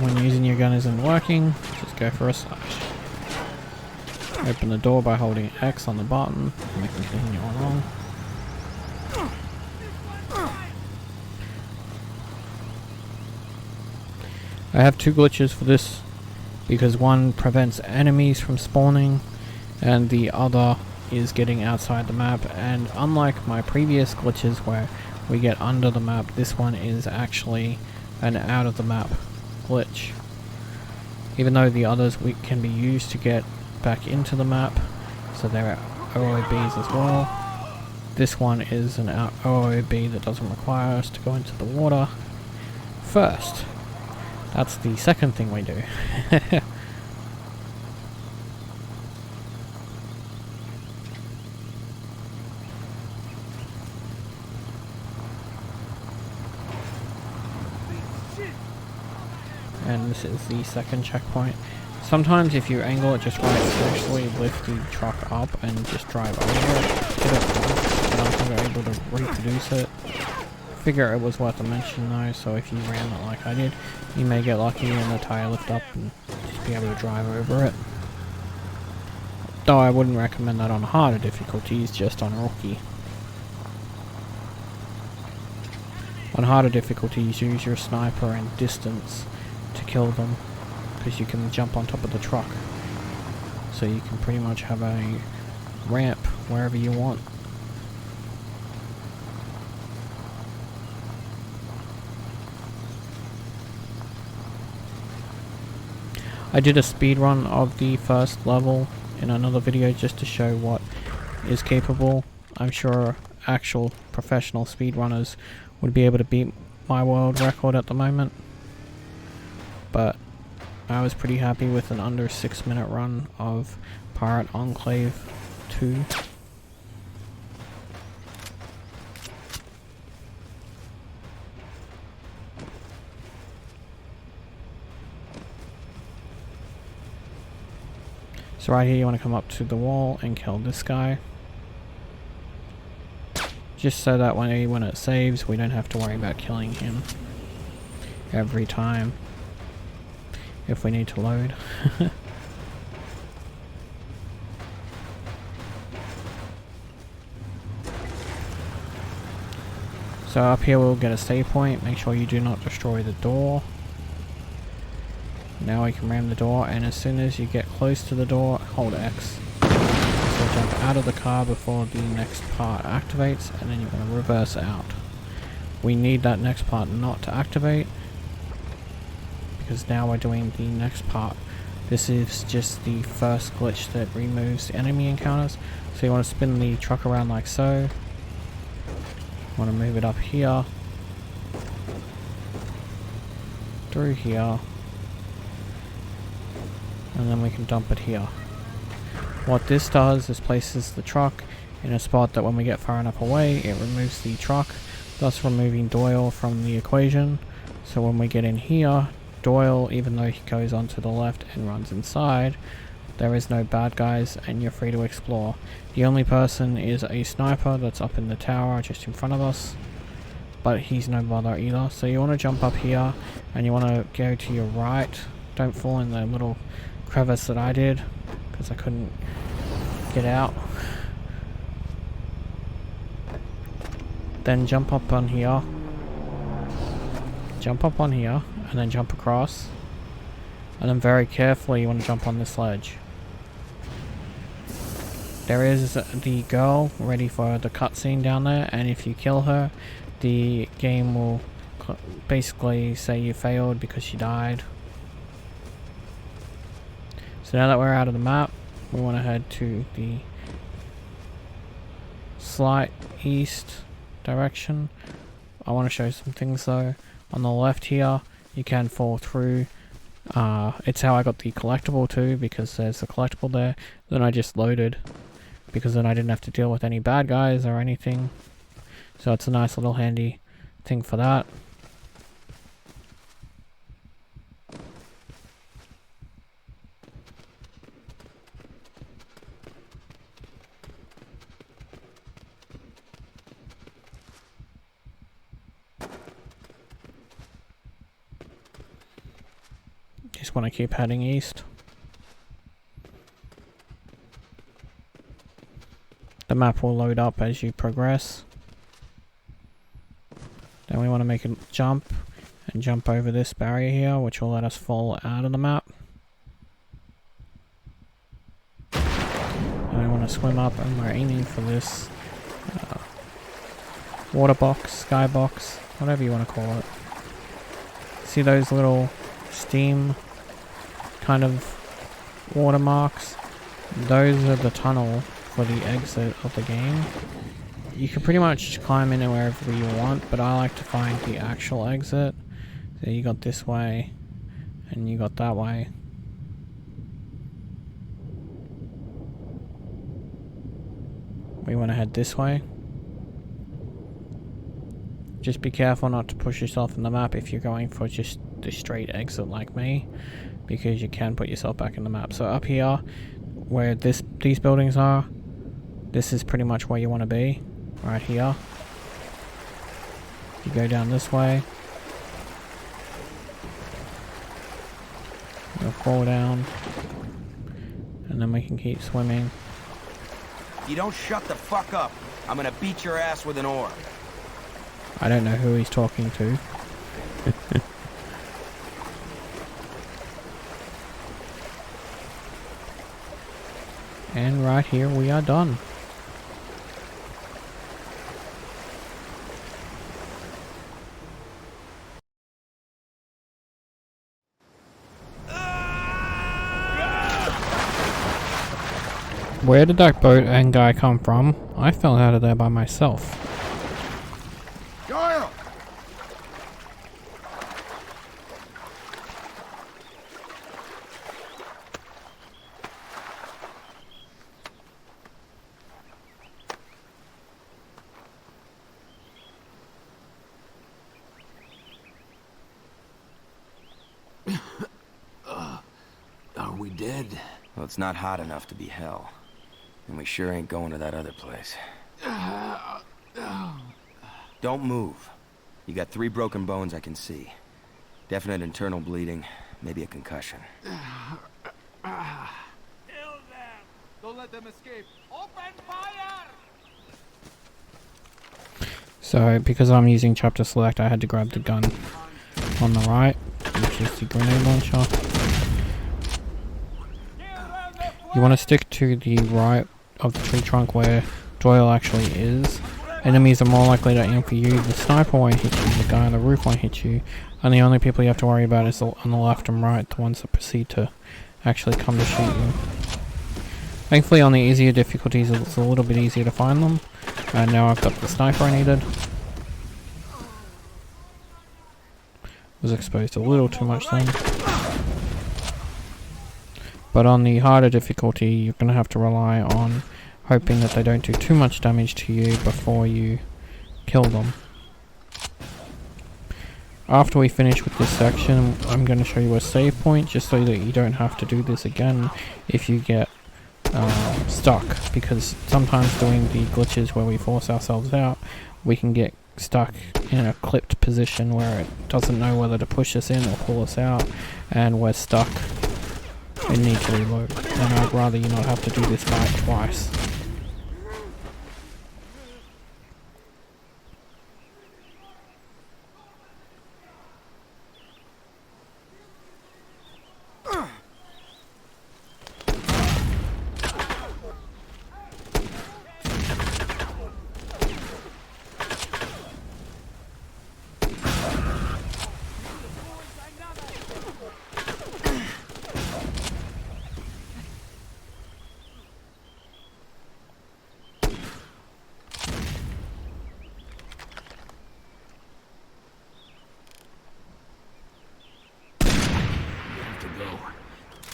When using your gun isn't working, just go for a slash. Open the door by holding X on the button and we can continue along. I have two glitches for this because one prevents enemies from spawning and the other is getting outside the map, and unlike my previous glitches where we get under the map, this one is actually an out of the map glitch. Even though the others can be used to get back into the map, so they're OOBs as well. This one is an OOB that doesn't require us to go into the water first. That's the second thing we do. And this is the second checkpoint. Sometimes if you angle it just right, actually lift the truck up and just drive over it. Hit it once, but I'm not able to reproduce it. Figure it was worth a mention though, so if you ran it like I did, you may get lucky and the tire lift up and just be able to drive over it. Though I wouldn't recommend that on harder difficulties, just on rookie. On harder difficulties, use your sniper and distance to kill them, because you can jump on top of the truck, so you can pretty much have a ramp wherever you want. I did a speedrun of the first level in another video just to show what is capable. I'm sure actual professional speedrunners would be able to beat my world record at the moment, but I was pretty happy with an under 6-minute run of Pirate Enclave 2. So right here you want to come up to the wall and kill this guy. Just so that when it saves, we don't have to worry about killing him every time if we need to load. So up here we'll get a save point. Make sure you do not destroy the door. Now we can ram the door, and as soon as you get close to the door, hold X. So jump out of the car before the next part activates, and then you're going to reverse out. We need that next part not to activate, because now we're doing the next part. This is just the first glitch that removes enemy encounters. So you want to spin the truck around like so. You want to move it up here, through here, and then we can dump it here. What this does is places the truck in a spot that when we get far enough away, it removes the truck, thus removing Doyle from the equation. So when we get in here, Doyle, even though he goes onto the left and runs inside, there is no bad guys and you're free to explore. The only person is a sniper that's up in the tower just in front of us, but he's no bother either. So you want to jump up here and you want to go to your right. Don't fall in the little crevice that I did because I couldn't get out. Then jump up on here, and then jump across, and then very carefully you want to jump on this ledge. There is the girl ready for the cutscene down there, and if you kill her, the game will basically say you failed because she died. So now that we're out of the map, we want to head to the slight east direction. I want to show some things though. On the left here, you can fall through. It's how I got the collectible too, because there's a collectible there. Then I just loaded, because then I didn't have to deal with any bad guys or anything. So it's a nice little handy thing for that. Just want to keep heading east. The map will load up as you progress. Then we want to make a jump and jump over this barrier here, which will let us fall out of the map. And we want to swim up, and we're aiming for this water box, sky box, whatever you want to call it. See those little steam kind of watermarks? Those are the tunnel for the exit of the game. You can pretty much climb in wherever you want, but I like to find the actual exit. So you got this way, and you got that way. We want to head this way. Just be careful not to push yourself in the map if you're going for just the straight exit like me, because you can put yourself back in the map. So up here, where these buildings are, this is pretty much where you want to be, right here. You go down this way, you'll fall down, and then we can keep swimming. You don't shut the fuck up, I'm gonna beat your ass with an oar. I don't know who he's talking to. And right here we are done. Where did that boat and guy come from? I fell out of there by myself. Doyle! Are we dead? Well, it's not hot enough to be hell. And we sure ain't going to that other place. Don't move. You got 3 broken bones I can see. Definite internal bleeding, maybe a concussion. Kill them! Don't let them escape. Open fire! So, because I'm using chapter select, I had to grab the gun on the right, which is the grenade launcher. You want to stick to the right of the tree trunk where Doyle actually is. Enemies are more likely to aim for you. The sniper won't hit you, the guy on the roof won't hit you, and the only people you have to worry about is on the left and right, the ones that proceed to actually come to shoot you. Thankfully on the easier difficulties it's a little bit easier to find them, and now I've got the sniper I needed. Was exposed a little too much then. But on the harder difficulty, you're going to have to rely on hoping that they don't do too much damage to you before you kill them. After we finish with this section, I'm going to show you a save point, just so that you don't have to do this again if you get stuck. Because sometimes doing the glitches where we force ourselves out, we can get stuck in a clipped position where it doesn't know whether to push us in or pull us out, and we're stuck. We need to reload, and I'd rather you not have to do this fight twice.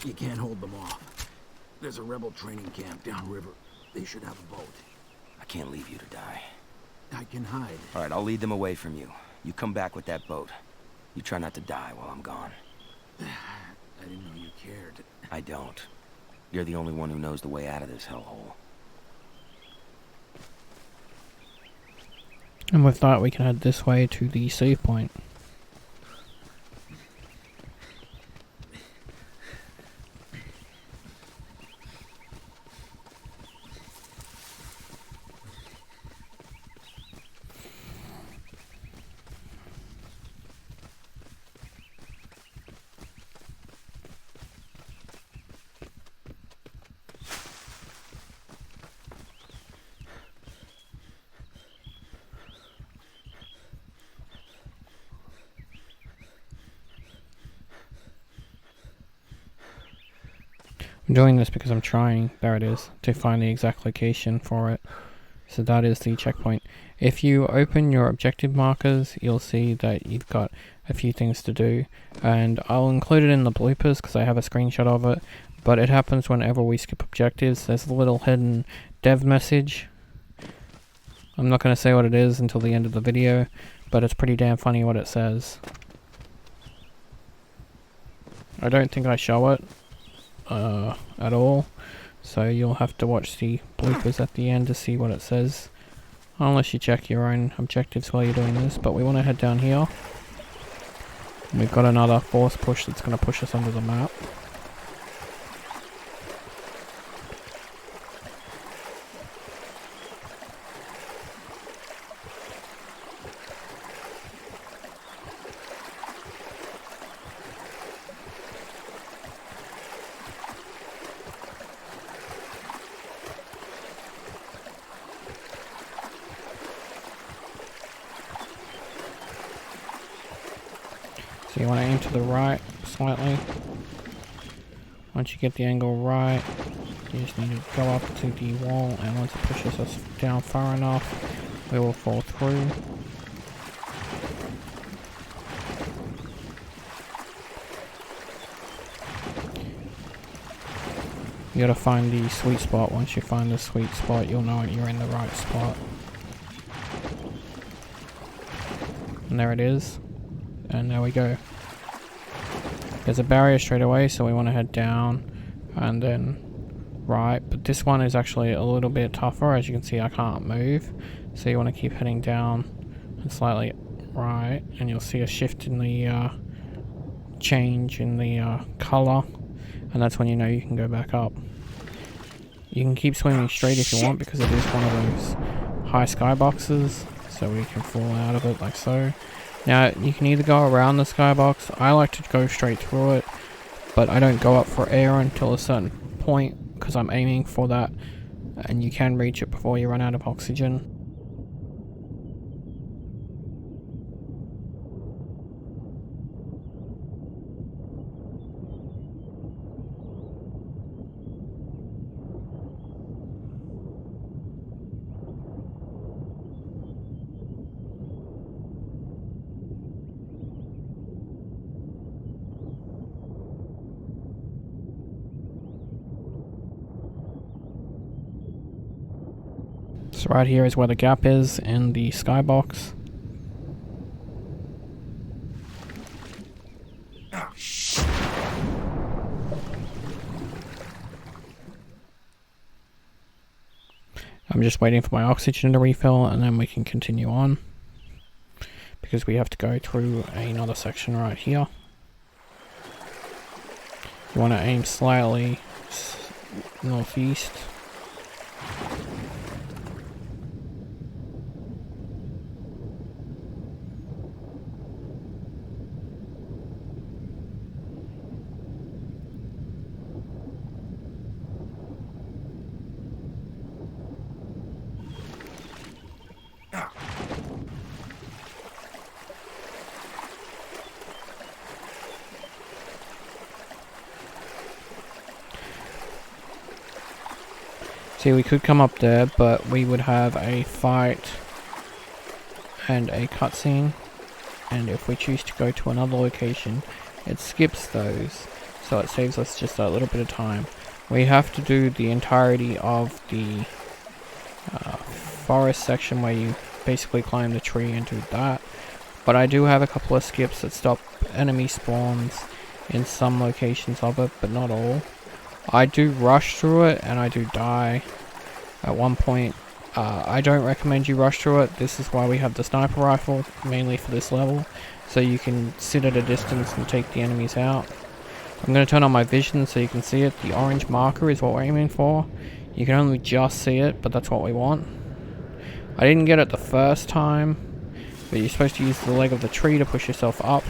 You can't hold them off. There's a rebel training camp downriver. They should have a boat. I can't leave you to die. I can hide. All right, I'll lead them away from you. You come back with that boat. You try not to die while I'm gone. I didn't know you cared. I don't. You're the only one who knows the way out of this hellhole. And with that, we can head this way to the save point. I'm doing this because I'm trying, there it is, to find the exact location for it. So that is the checkpoint. If you open your objective markers, you'll see that you've got a few things to do. And I'll include it in the bloopers because I have a screenshot of it. But it happens whenever we skip objectives. There's a little hidden dev message. I'm not going to say what it is until the end of the video, but it's pretty damn funny what it says. I don't think I show it at all, so you'll have to watch the bloopers at the end to see what it says, unless you check your own objectives while you're doing this. But we want to head down here. We've got another force push that's going to push us under the map. So you want to aim to the right slightly. Once you get the angle right, you just need to go up to the wall, and once it pushes us down far enough, we will fall through. You gotta find the sweet spot. Once you find the sweet spot, you'll know you're in the right spot. And there it is. And there we go. There's a barrier straight away, so we want to head down and then right. But this one is actually a little bit tougher. As you can see, I can't move. So you want to keep heading down and slightly right. And you'll see a shift in the change in the color. And that's when you know you can go back up. You can keep swimming straight if you want, because it is one of those high skyboxes. So we can fall out of it like so. Now, you can either go around the skybox. I like to go straight through it, but I don't go up for air until a certain point, because I'm aiming for that, and you can reach it before you run out of oxygen. So right here is where the gap is in the skybox. Oh, shit. I'm just waiting for my oxygen to refill, and then we can continue on, because we have to go through another section right here. You want to aim slightly northeast. See, we could come up there, but we would have a fight and a cutscene, and if we choose to go to another location, it skips those, so it saves us just a little bit of time. We have to do the entirety of the forest section where you basically climb the tree and do that, but I do have a couple of skips that stop enemy spawns in some locations of it, but not all. I do rush through it, and I do die at one point. I don't recommend you rush through it. This is why we have the sniper rifle, mainly for this level, so you can sit at a distance and take the enemies out. I'm going to turn on my vision so you can see it. The orange marker is what we're aiming for. You can only just see it, but that's what we want. I didn't get it the first time, but you're supposed to use the leg of the tree to push yourself up.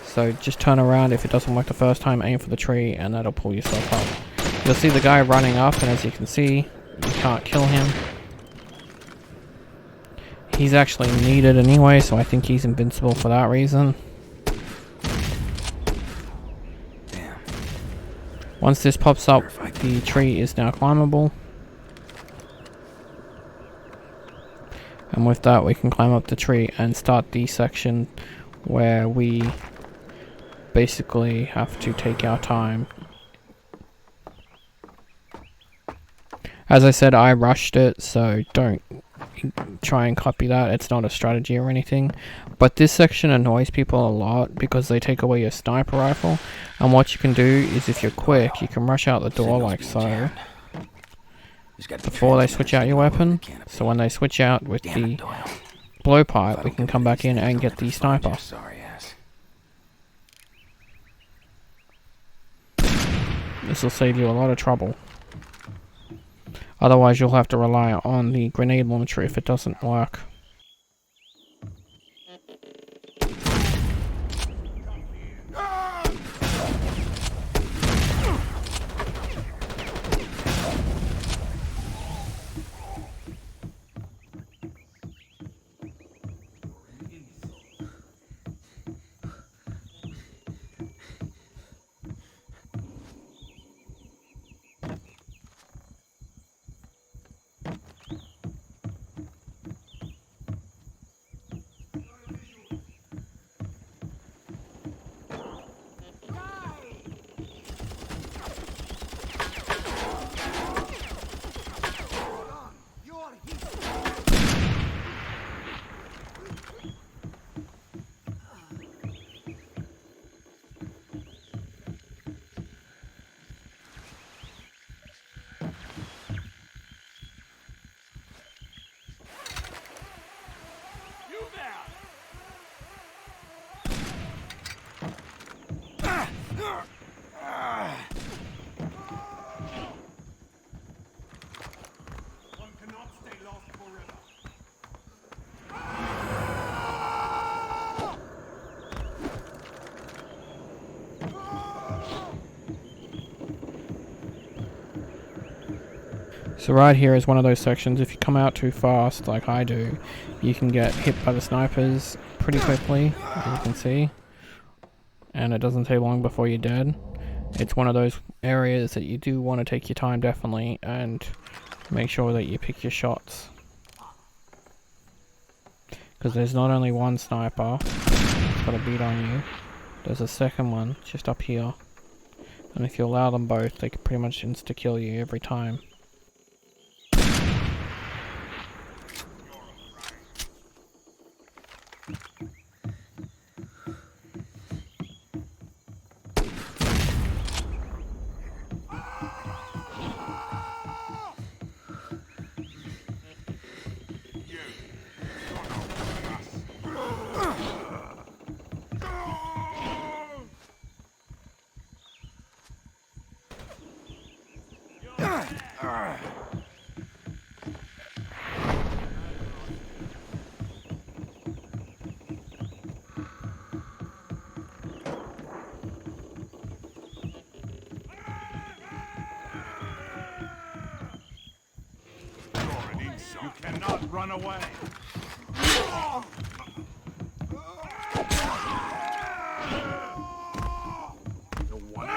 So just turn around. If it doesn't work the first time, aim for the tree, and that'll pull yourself up. You'll see the guy running up, and as you can see, you can't kill him. He's actually needed anyway, so I think he's invincible for that reason. Damn. Once this pops up, the tree is now climbable. And with that, we can climb up the tree and start the section where we basically have to take our time. As I said, I rushed it, so don't try and copy that. It's not a strategy or anything. But this section annoys people a lot because they take away your sniper rifle. And what you can do is, if you're quick, you can rush out the door like so before they switch out your weapon. So when they switch out with the blowpipe, we can come back in and get the sniper. This will save you a lot of trouble. Otherwise, you'll have to rely on the grenade launcher if it doesn't work. So right here is one of those sections, if you come out too fast, like I do, you can get hit by the snipers pretty quickly, as you can see. And it doesn't take long before you're dead. It's one of those areas that you do want to take your time, definitely, and make sure that you pick your shots. Because there's not only one sniper that's got a beat on you, there's a second one just up here. And if you allow them both, they can pretty much insta-kill you every time. You cannot run away. The one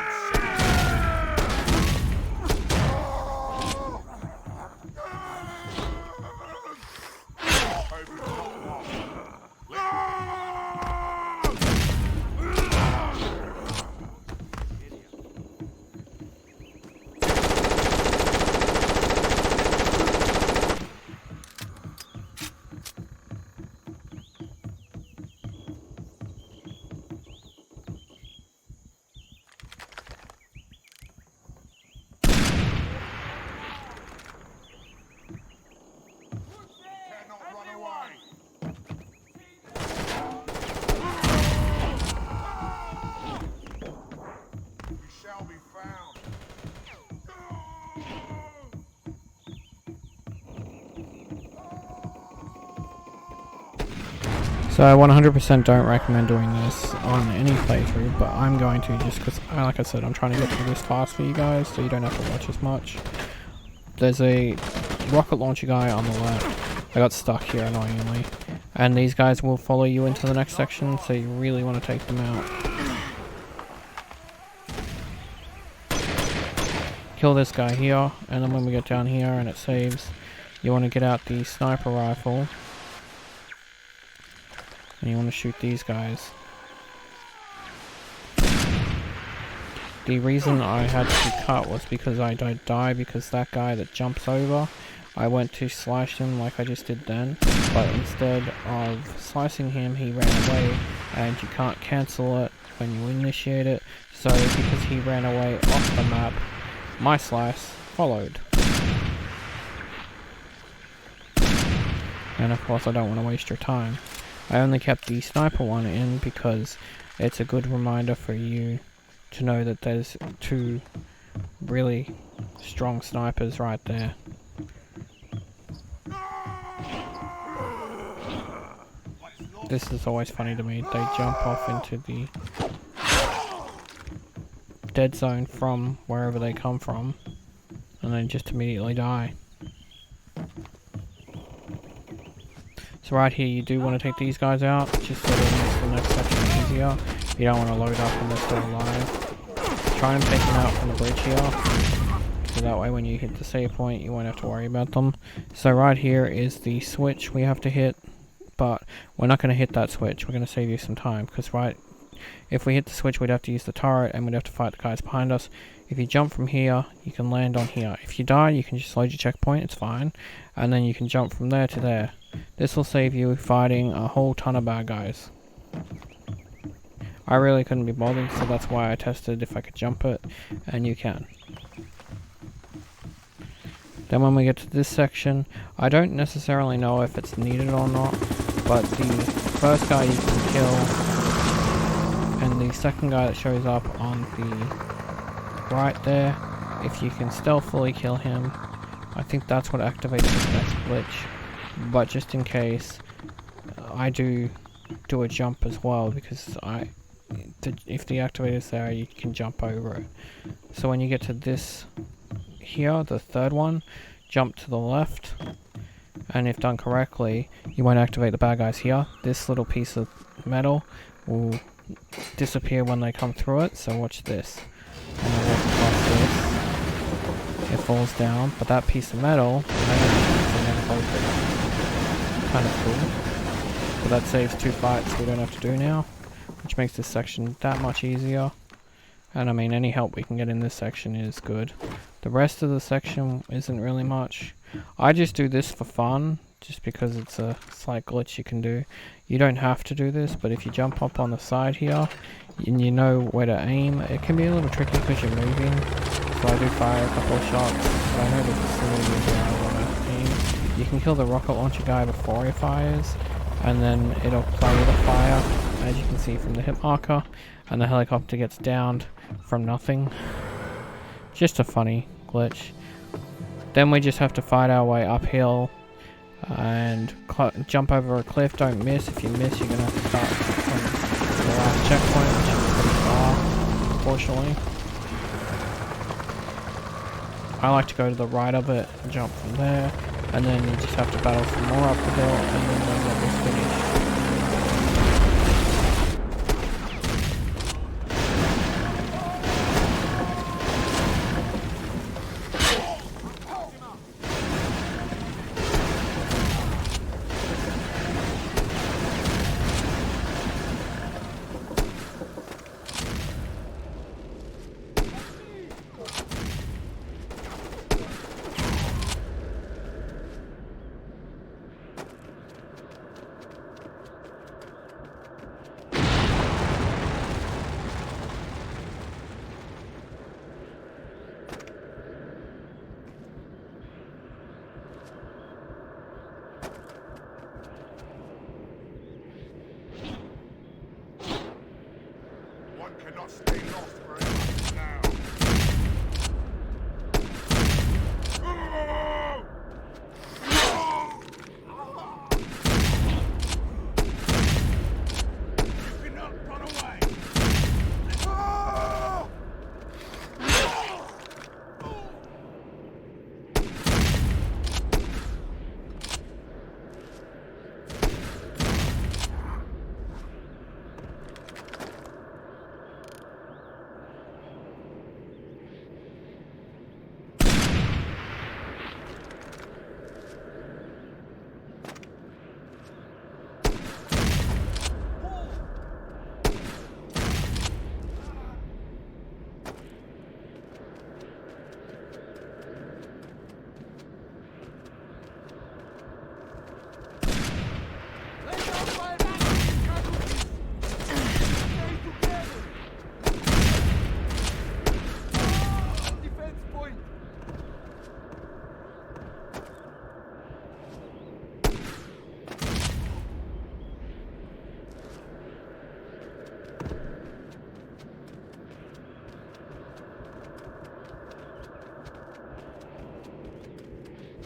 So I 100% don't recommend doing this on any playthrough, but I'm going to just because, like I said, I'm trying to get through this fast for you guys, so you don't have to watch as much. There's a rocket launcher guy on the left. I got stuck here annoyingly. And these guys will follow you into the next section, so you really want to take them out. kill this guy here, and then when we get down here and it saves, you want to get out the sniper rifle, and you want to shoot these guys. The reason I had to cut was because I die because that guy that jumps over, I went to slice him like I just did then, but instead of slicing him, he ran away, and you can't cancel it when you initiate it, so because he ran away off the map, my slice followed. And of course I don't want to waste your time. I only kept the sniper one in because it's a good reminder for you to know that there's two really strong snipers right there. This is always funny to me. They jump off into the dead zone from wherever they come from and then just immediately die. So right here you do want to take these guys out just so that it makes the next section easier. You don't want to load up and they're still alive. Try and take them out from the bridge here, so that way when you hit the save point you won't have to worry about them. So right here is the switch we have to hit, but we're not going to hit that switch. We're going to save you some time, because if we hit the switch we'd have to use the turret and we'd have to fight the guys behind us. If you jump from here, you can land on here. If you die, you can just load your checkpoint, it's fine, and then you can jump from there to there. This will save you fighting a whole ton of bad guys. I really couldn't be bothered, so that's why I tested if I could jump it, and you can. Then when we get to this section, I don't necessarily know if it's needed or not, but the first guy you can kill, and the second guy that shows up on the right there, if you can stealthily kill him, I think that's what activates this next glitch. But just in case, I do a jump as well, because if the activator's there, you can jump over it. So when you get to this here, the third one, jump to the left, and if done correctly, you won't activate the bad guys here. This little piece of metal will disappear when they come through it, so watch this. When I walk across this, it falls down, but that piece of metal, kind of cool. But that saves 2 fights we don't have to do now, which makes this section that much easier. And I mean, any help we can get in this section is good. The rest of the section isn't really much. I just do this for fun, just because it's a slight glitch you can do. You don't have to do this, but if you jump up on the side here, and you know where to aim, it can be a little tricky because you're moving. So I do fire a couple of shots, but I know the facility where I want to aim. You can kill the rocket launcher guy before he fires, and then it'll play the fire, as you can see from the hit marker, and the helicopter gets downed from nothing. Just a funny glitch. Then we just have to fight our way uphill and jump over a cliff. Don't miss. If you miss, you're going to have to start from the last checkpoint, which is pretty far, unfortunately. I like to go to the right of it and jump from there, and then you just have to battle some more up the hill, and then the level's finished. Cannot stay lost forever now. You cannot run away.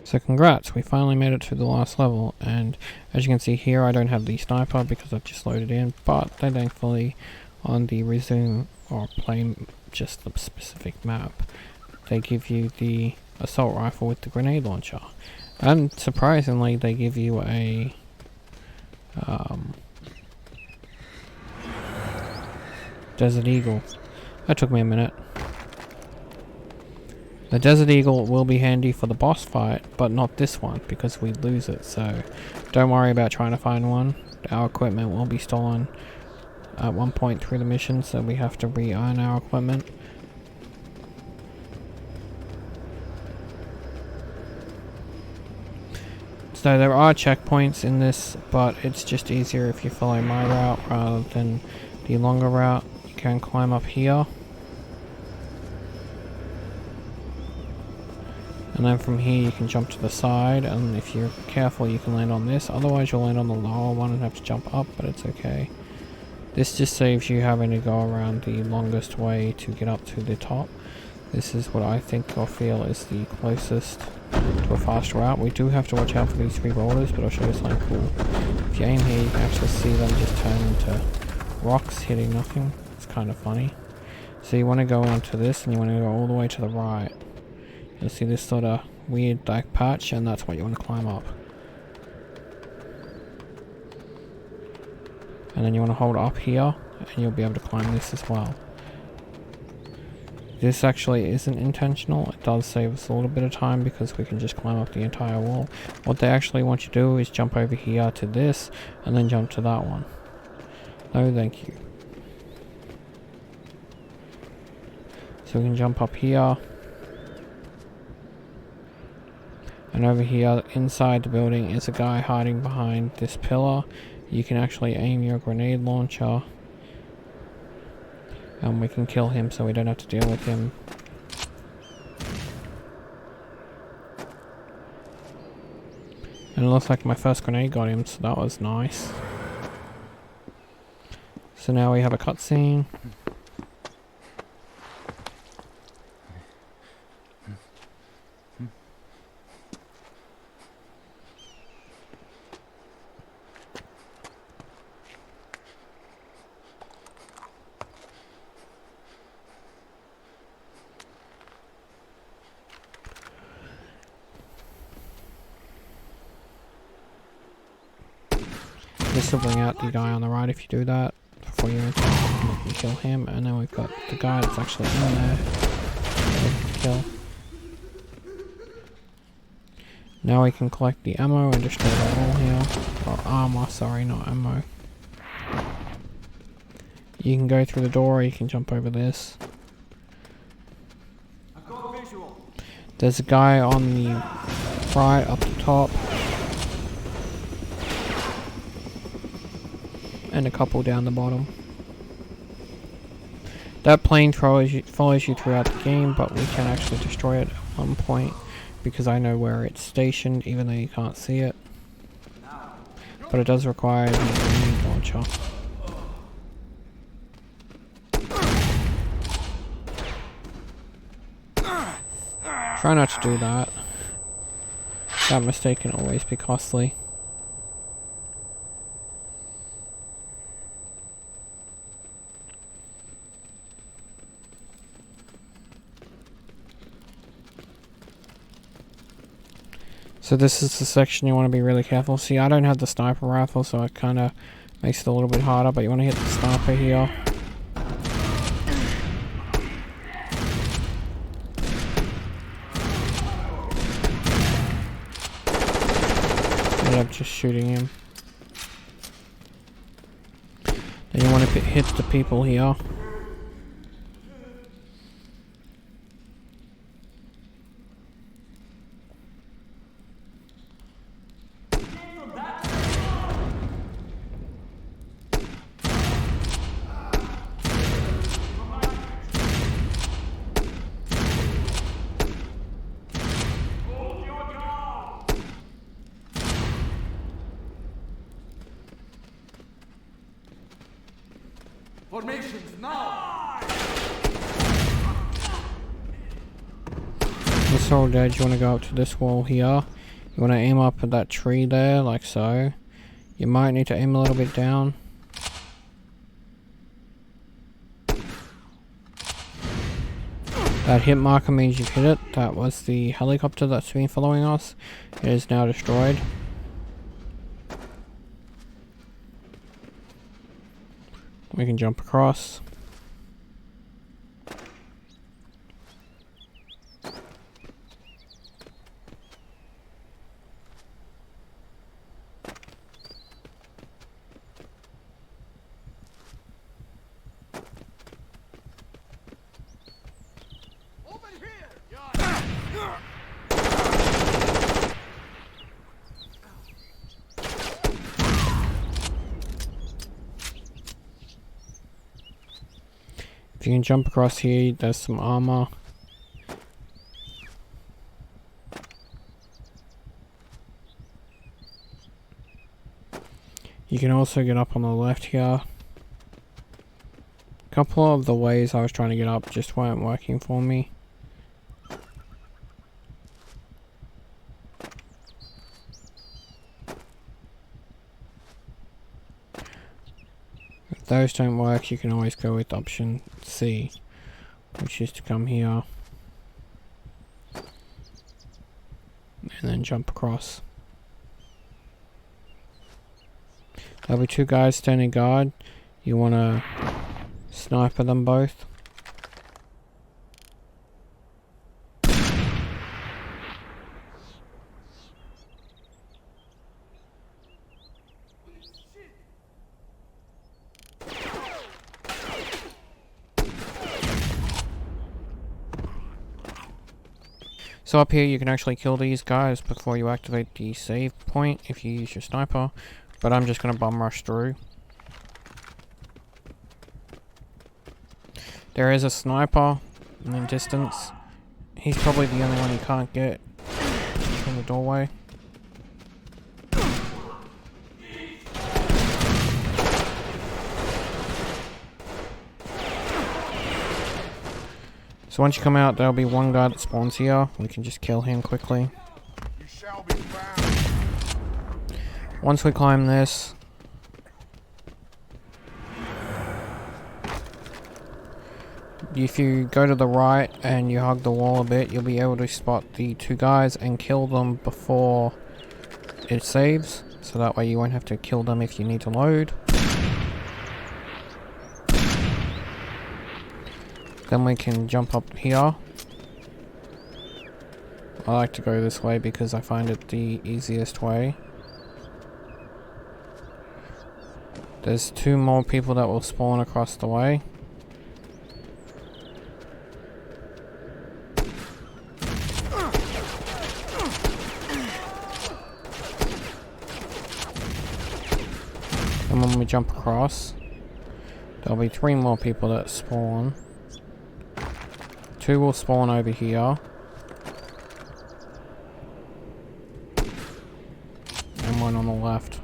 So congrats, we finally made it to the last level, and as you can see here, I don't have the sniper because I've just loaded in, but they thankfully on the resume or play just the specific map, they give you the assault rifle with the grenade launcher. And surprisingly, they give you a Desert Eagle. That took me a minute. The Desert Eagle will be handy for the boss fight, but not this one because we lose it, so don't worry about trying to find one. Our equipment will be stolen at one point through the mission, so we have to re-earn our equipment. So there are checkpoints in this, but it's just easier if you follow my route rather than the longer route. You can climb up here. And then from here you can jump to the side, and if you're careful you can land on this, otherwise you'll land on the lower one and have to jump up, but it's okay. This just saves you having to go around the longest way to get up to the top. This is what I think or feel is the closest to a fast route. We do have to watch out for these three boulders, but I'll show you something cool. If you aim here you can actually see them just turn into rocks hitting nothing. It's kind of funny. So you want to go into this and you want to go all the way to the right. You'll see this sort of weird dark patch, and that's what you want to climb up. And then you want to hold up here, and you'll be able to climb this as well. This actually isn't intentional. It does save us a little bit of time because we can just climb up the entire wall. What they actually want you to do is jump over here to this, and then jump to that one. No, thank you. So we can jump up here. And over here inside the building is a guy hiding behind this pillar. You can actually aim your grenade launcher and we can kill him so we don't have to deal with him. And it looks like my first grenade got him, so that was nice. So now we have a cutscene. This will bring out the guy on the right if you do that before you can kill him, and then we've got the guy that's actually in there to kill. Now we can collect the ammo and destroy the wall here. Or armor, sorry, not ammo. You can go through the door or you can jump over this. There's a guy on the right up the top. And a couple down the bottom. That plane follows you throughout the game, but we can actually destroy it at one point because I know where it's stationed, even though you can't see it. But it does require the grenade launcher. Try not to do that. That mistake can always be costly. So this is the section you want to be really careful. See, I don't have the sniper rifle, so it kind of makes it a little bit harder, but you want to hit the sniper here. Ended up just shooting him. Then you want to hit the people here. Formations now! This all dead, you want to go up to this wall here. You want to aim up at that tree there, like so. You might need to aim a little bit down. That hit marker means you've hit it. That was the helicopter that's been following us. It is now destroyed. We can jump across. If you can jump across here, there's some armor. You can also get up on the left here. A couple of the ways I was trying to get up just weren't working for me. If those don't work, you can always go with option C, which is to come here and then jump across. There'll be two guys standing guard. You want to sniper them both. So up here you can actually kill these guys before you activate the save point if you use your sniper, but I'm just going to bum rush through. There is a sniper in the distance. He's probably the only one you can't get from the doorway. So once you come out, there'll be one guy that spawns here. We can just kill him quickly. You shall be found. Once we climb this, if you go to the right and you hug the wall a bit, you'll be able to spot the two guys and kill them before it saves. So that way you won't have to kill them if you need to load. Then we can jump up here. I like to go this way because I find it the easiest way. There's two more people that will spawn across the way. And when we jump across, there'll be three more people that spawn. Two will spawn over here. And one on the left.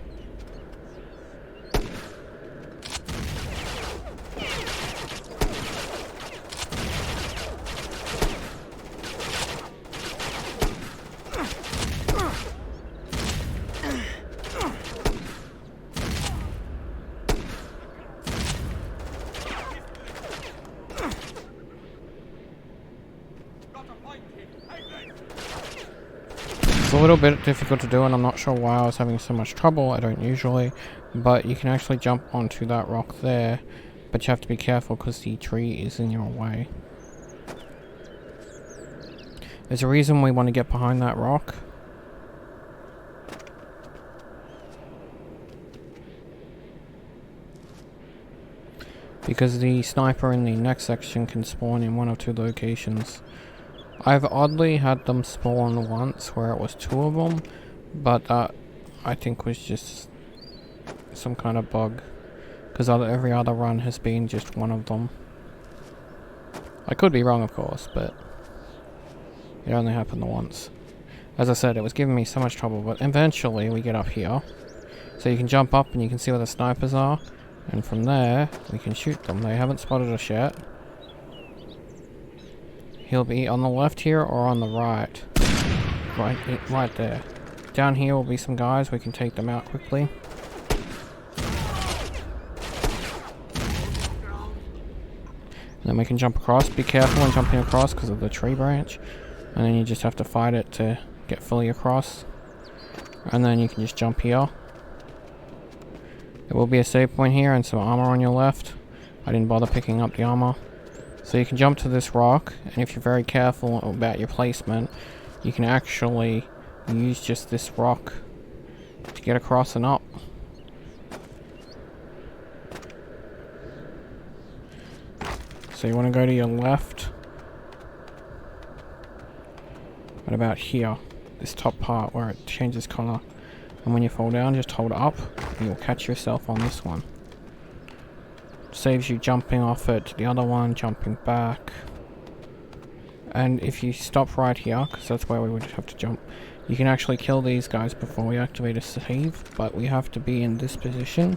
It's a little bit difficult to do and I'm not sure why I was having so much trouble. I don't usually, but you can actually jump onto that rock there, but you have to be careful because the tree is in your way. There's a reason we want to get behind that rock. Because the sniper in the next section can spawn in one or two locations. I've oddly had them spawn once where it was two of them, but that I think was just some kind of bug. Because every other run has been just one of them. I could be wrong of course, but it only happened the once. As I said, it was giving me so much trouble, but eventually we get up here. So you can jump up and you can see where the snipers are. And from there, we can shoot them. They haven't spotted us yet. He'll be on the left here or on the right. Right there. Down here will be some guys, we can take them out quickly. And then we can jump across. Be careful when jumping across because of the tree branch. And then you just have to fight it to get fully across. And then you can just jump here. There will be a save point here and some armor on your left. I didn't bother picking up the armor. So you can jump to this rock, and if you're very careful about your placement, you can actually use just this rock to get across and up. So you want to go to your left. What about here? This top part where it changes color. And when you fall down, just hold up and you'll catch yourself on this one. Saves you jumping off it to the other one, jumping back. And if you stop right here, because that's where we would have to jump, you can actually kill these guys before we activate a save, but we have to be in this position.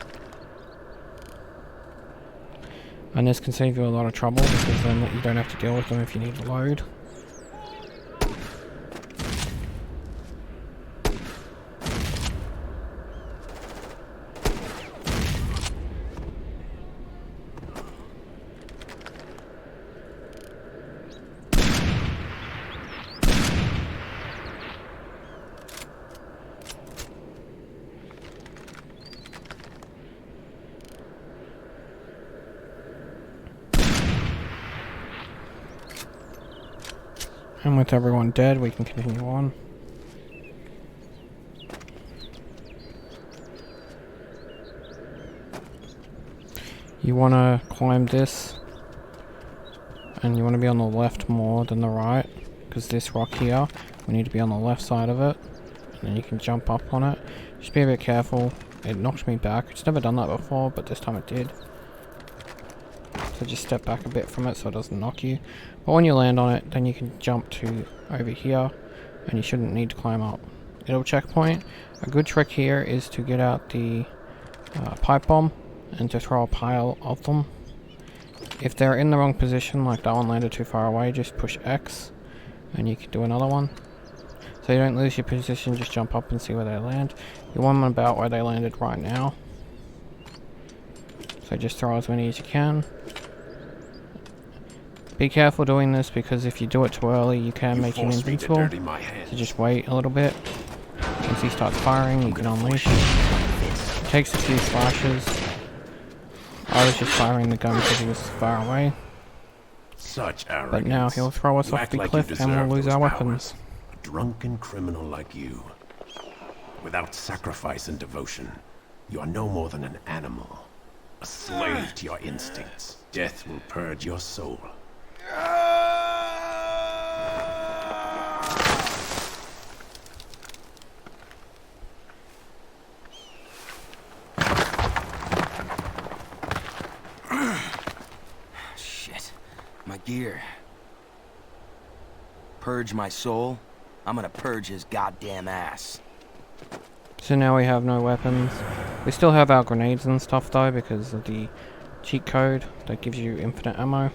And this can save you a lot of trouble because then you don't have to deal with them if you need to load. And with everyone dead, we can continue on. You want to climb this, and you want to be on the left more than the right, because this rock here, we need to be on the left side of it, and then you can jump up on it. Just be a bit careful. It knocked me back. It's never done that before, but this time it did. So just step back a bit from it so it doesn't knock you. But when you land on it, then you can jump to over here, and you shouldn't need to climb up. It'll checkpoint. A good trick here is to get out the pipe bomb and to throw a pile of them. If they're in the wrong position, like that one landed too far away, just push X and you can do another one. So you don't lose your position, just jump up and see where they land. You want them about where they landed right now. So just throw as many as you can. Be careful doing this because if you do it too early, you can make him invincible. So just wait a little bit. Once he starts firing, you can unleash it. It takes a few slashes. I was just firing the gun because he was far away. Such arrogance. But now he'll throw us off the cliff and we'll lose our weapons. A drunken criminal like you. Without sacrifice and devotion, you are no more than an animal. A slave to your instincts. Death will purge your soul. Shit. My gear. Purge my soul? I'm gonna purge his goddamn ass. So now we have no weapons. We still have our grenades and stuff though because of the cheat code that gives you infinite ammo.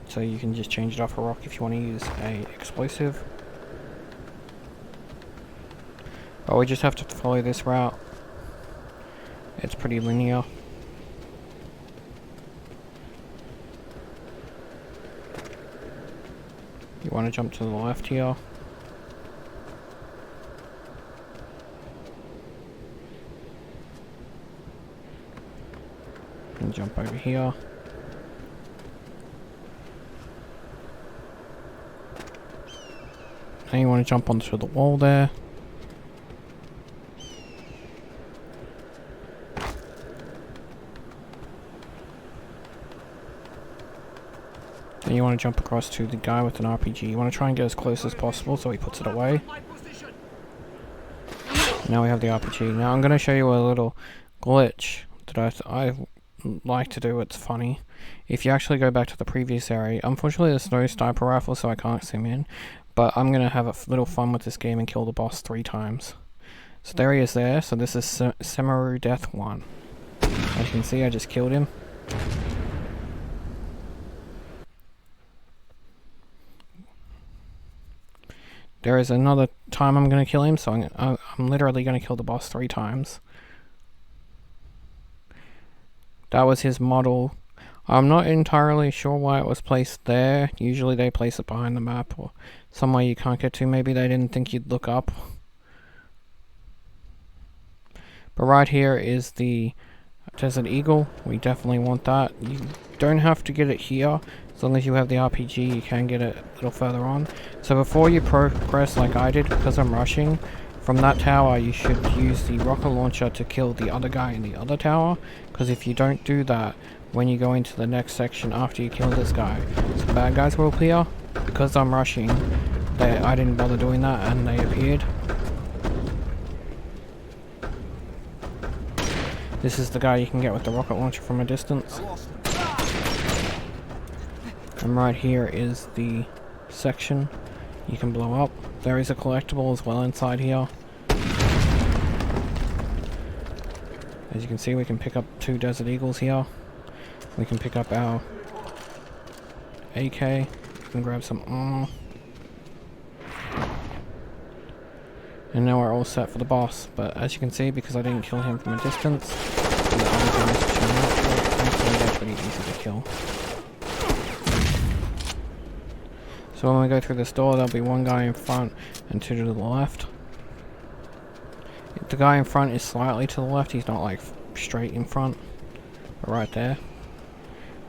So you can just change it off a rock if you want to use a explosive. But we just have to follow this route. It's pretty linear. You want to jump to the left here. And jump over here. Now you want to jump onto the wall there. Then you want to jump across to the guy with an RPG. You want to try and get as close as possible so he puts it away. Now we have the RPG. Now I'm going to show you a little glitch that I like to do. It's funny. If you actually go back to the previous area, unfortunately there's no sniper rifle so I can't zoom in, but I'm going to have a little fun with this game and kill the boss 3 times. So there he is there. So this is Semaru Death 1. As you can see, I just killed him. there is another time I'm going to kill him, so I'm literally going to kill the boss 3 times. That was his model. I'm not entirely sure why it was placed there. Usually they place it behind the map or somewhere you can't get to. Maybe they didn't think you'd look up. But right here is the Desert Eagle. We definitely want that. You don't have to get it here. As long as you have the RPG, you can get it a little further on. So before you progress like I did, because I'm rushing, from that tower you should use the rocket launcher to kill the other guy in the other tower. Because if you don't do that, when you go into the next section after you kill this guy, some bad guys will appear. Because I'm rushing, I didn't bother doing that and they appeared. This is the guy you can get with the rocket launcher from a distance. And right here is the section you can blow up. There is a collectible as well inside here. As you can see, we can pick up 2 Desert Eagles here. We can pick up our AK. We can grab some armor. And now we're all set for the boss. But as you can see, because I didn't kill him from a distance, the other guys have shown up. Thankfully, they're pretty easy to kill. So when we go through this door, there'll be 1 guy in front and 2 to the left. The guy in front is slightly to the left, he's not like straight in front, but right there.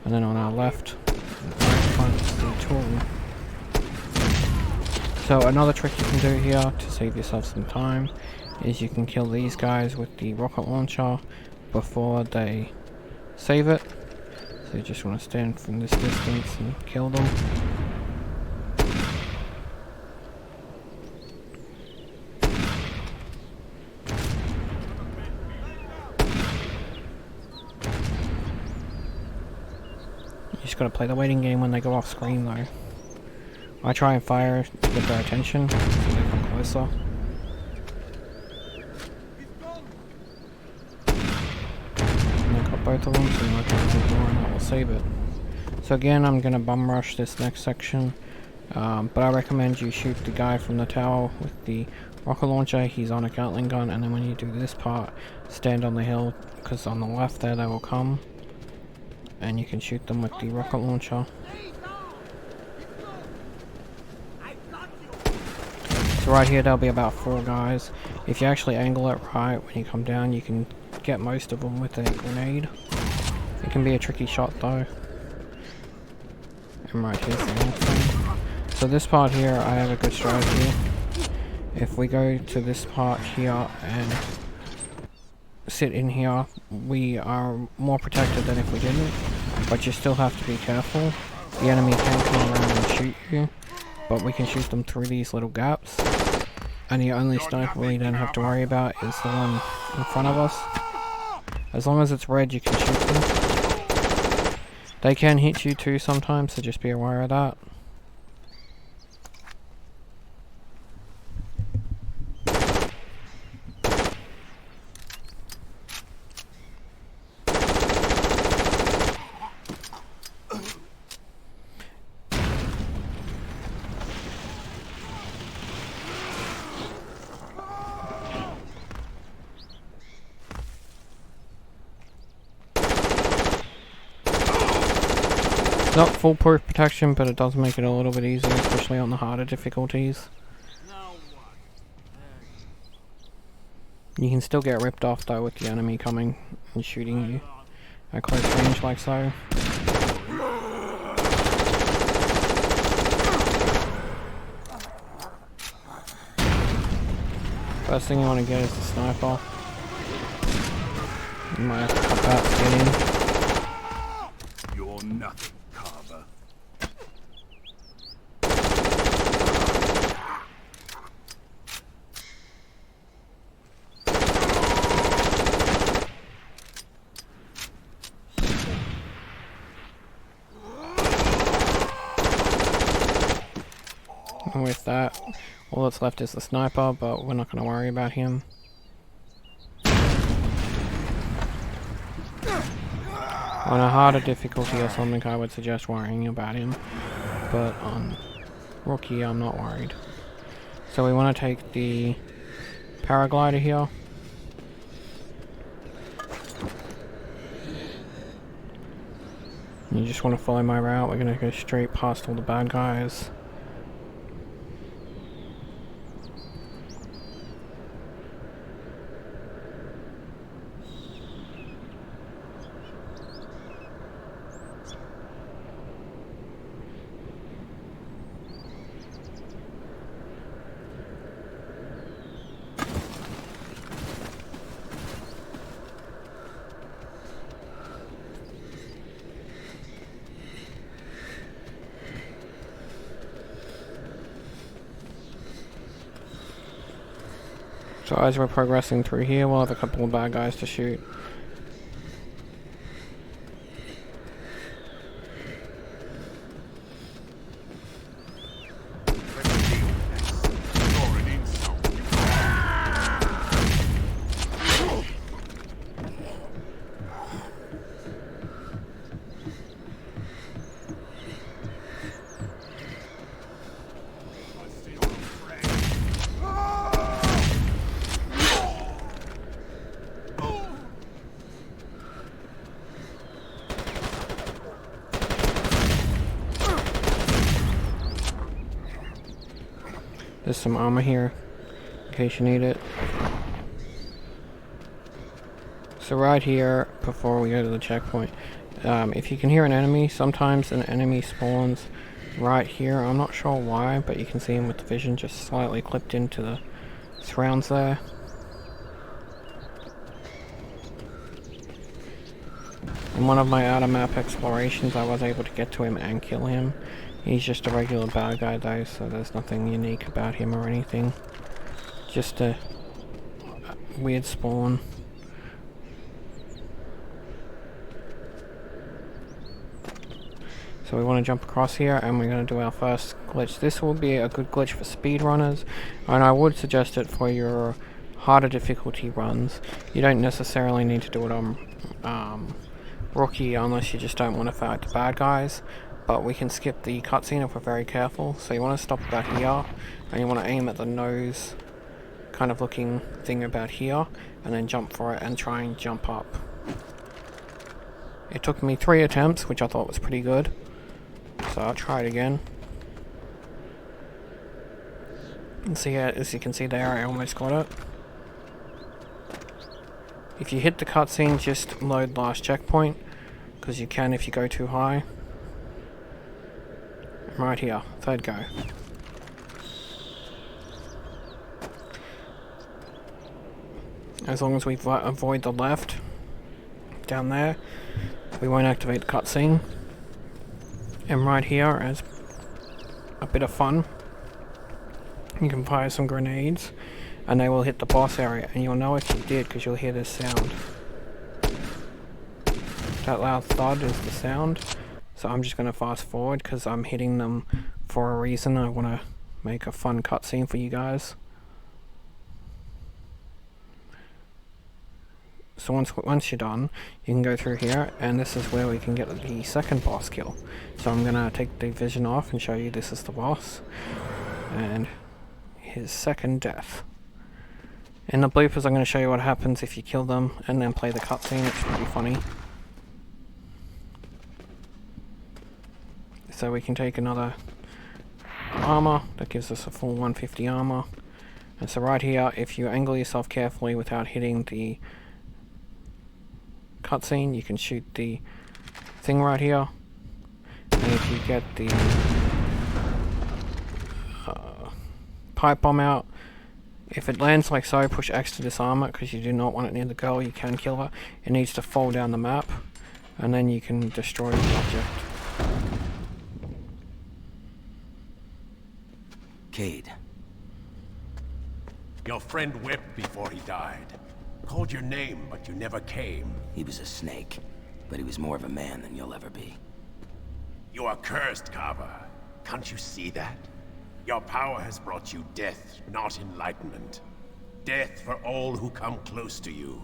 And then on our left, right in front is the 2 of them. So another trick you can do here to save yourself some time is you can kill these guys with the rocket launcher before they save it. So you just want to stand from this distance and kill them. You just gotta play the waiting game when they go off screen though. I try and fire to get their attention so they come closer. And I got both of them, so now I can close the door and that will save it. So again, I'm gonna bum rush this next section. But I recommend you shoot the guy from the tower with the rocket launcher. He's on a Gatling gun, and then when you do this part, stand on the hill, because on the left there they will come. And you can shoot them with the rocket launcher. So right here there'll be about 4 guys. If you actually angle it right, when you come down you can get most of them with a grenade. It can be a tricky shot though. And right here's the other thing. So this part here, I have a good strategy. If we go to this part here and sit in here, we are more protected than if we didn't. But you still have to be careful. The enemy can come around and shoot you, but we can shoot them through these little gaps. And the only sniper we then have to worry about is the one in front of us. As long as it's red, you can shoot them. They can hit you too sometimes, so just be aware of that. Not foolproof protection, but it does make it a little bit easier, especially on the harder difficulties. You can still get ripped off though with the enemy coming and shooting you at close range like so. First thing you want to get is the sniper. You might have to pop out to get in. You're nothing, Carver. And with that, all that's left is the sniper, but we're not going to worry about him. On a harder difficulty or something, I would suggest worrying about him, but on Rookie, I'm not worried. So we want to take the paraglider here. You just want to follow my route. We're going to go straight past all the bad guys. So as we're progressing through here, we'll have a couple of bad guys to shoot. There's some armor here, in case you need it. So right here, before we go to the checkpoint, if you can hear an enemy, sometimes an enemy spawns right here. I'm not sure why, but you can see him with the vision just slightly clipped into the surrounds there. In one of my out-of-map explorations, I was able to get to him and kill him. He's just a regular bad guy though, so there's nothing unique about him or anything. Just a weird spawn. So we want to jump across here and we're going to do our first glitch. This will be a good glitch for speedrunners, and I would suggest it for your harder difficulty runs. You don't necessarily need to do it on rookie unless you just don't want to fight the bad guys. But we can skip the cutscene if we're very careful. So you want to stop about here, and you want to aim at the nose kind of looking thing about here, and then jump for it and try and jump up. It took me 3 attempts, which I thought was pretty good. So I'll try it again. And see, as you can see there, I almost got it. If you hit the cutscene, just load last checkpoint, because you can if you go too high. Right here, third go. As long as we avoid the left, down there, we won't activate the cutscene. And right here, as a bit of fun, you can fire some grenades, and they will hit the boss area, and you'll know if you did, because you'll hear this sound. That loud thud is the sound. So I'm just going to fast forward because I'm hitting them for a reason. I want to make a fun cutscene for you guys. So once you're done, you can go through here, and this is where we can get the second boss kill. So I'm going to take the vision off and show you this is the boss. And his second death. In the bloopers I'm going to show you what happens if you kill them and then play the cutscene. It's pretty funny. So we can take another armor, that gives us a full 150 armor. And so right here, if you angle yourself carefully without hitting the cutscene, you can shoot the thing right here. And if you get the pipe bomb out, if it lands like so, push X to disarm it, because you do not want it near the girl. You can kill her. It needs to fall down the map, and then you can destroy the object. Cade. Your friend wept before he died. Called your name, but you never came. He was a snake, but he was more of a man than you'll ever be. You are cursed, Carver. Can't you see that? Your power has brought you death, not enlightenment. Death for all who come close to you.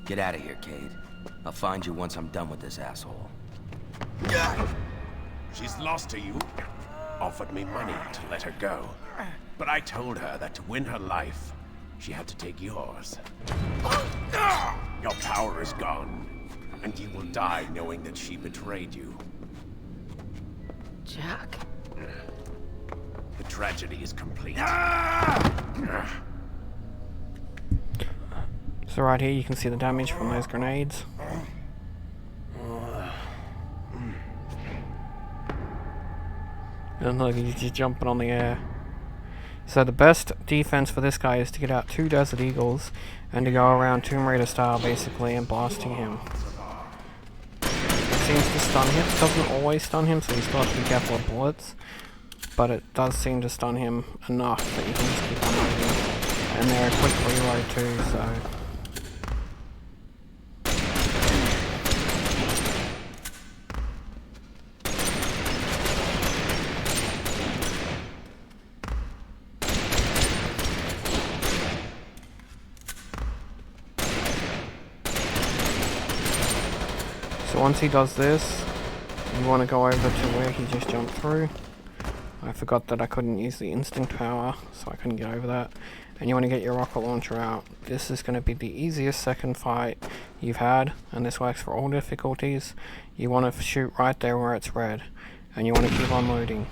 Get out of here, Cade. I'll find you once I'm done with this asshole. She's lost to you. Offered me money to let her go. But I told her that to win her life, she had to take yours. Your power is gone, and you will die knowing that she betrayed you. Jack? The tragedy is complete. So right here you can see the damage from those grenades. And look, he's just jumping on the air. So the best defense for this guy is to get out 2 Desert Eagles and to go around Tomb Raider style basically and blasting him. It seems to stun him. It doesn't always stun him, so you still have to be careful of bullets. But it does seem to stun him enough that you can just keep on moving. And they're a quick reload too, so... So once he does this, you want to go over to where he just jumped through. I forgot that I couldn't use the instinct power, so I couldn't get over that. And you want to get your rocket launcher out. This is going to be the easiest second fight you've had, and this works for all difficulties. You want to shoot right there where it's red, and you want to keep on loading.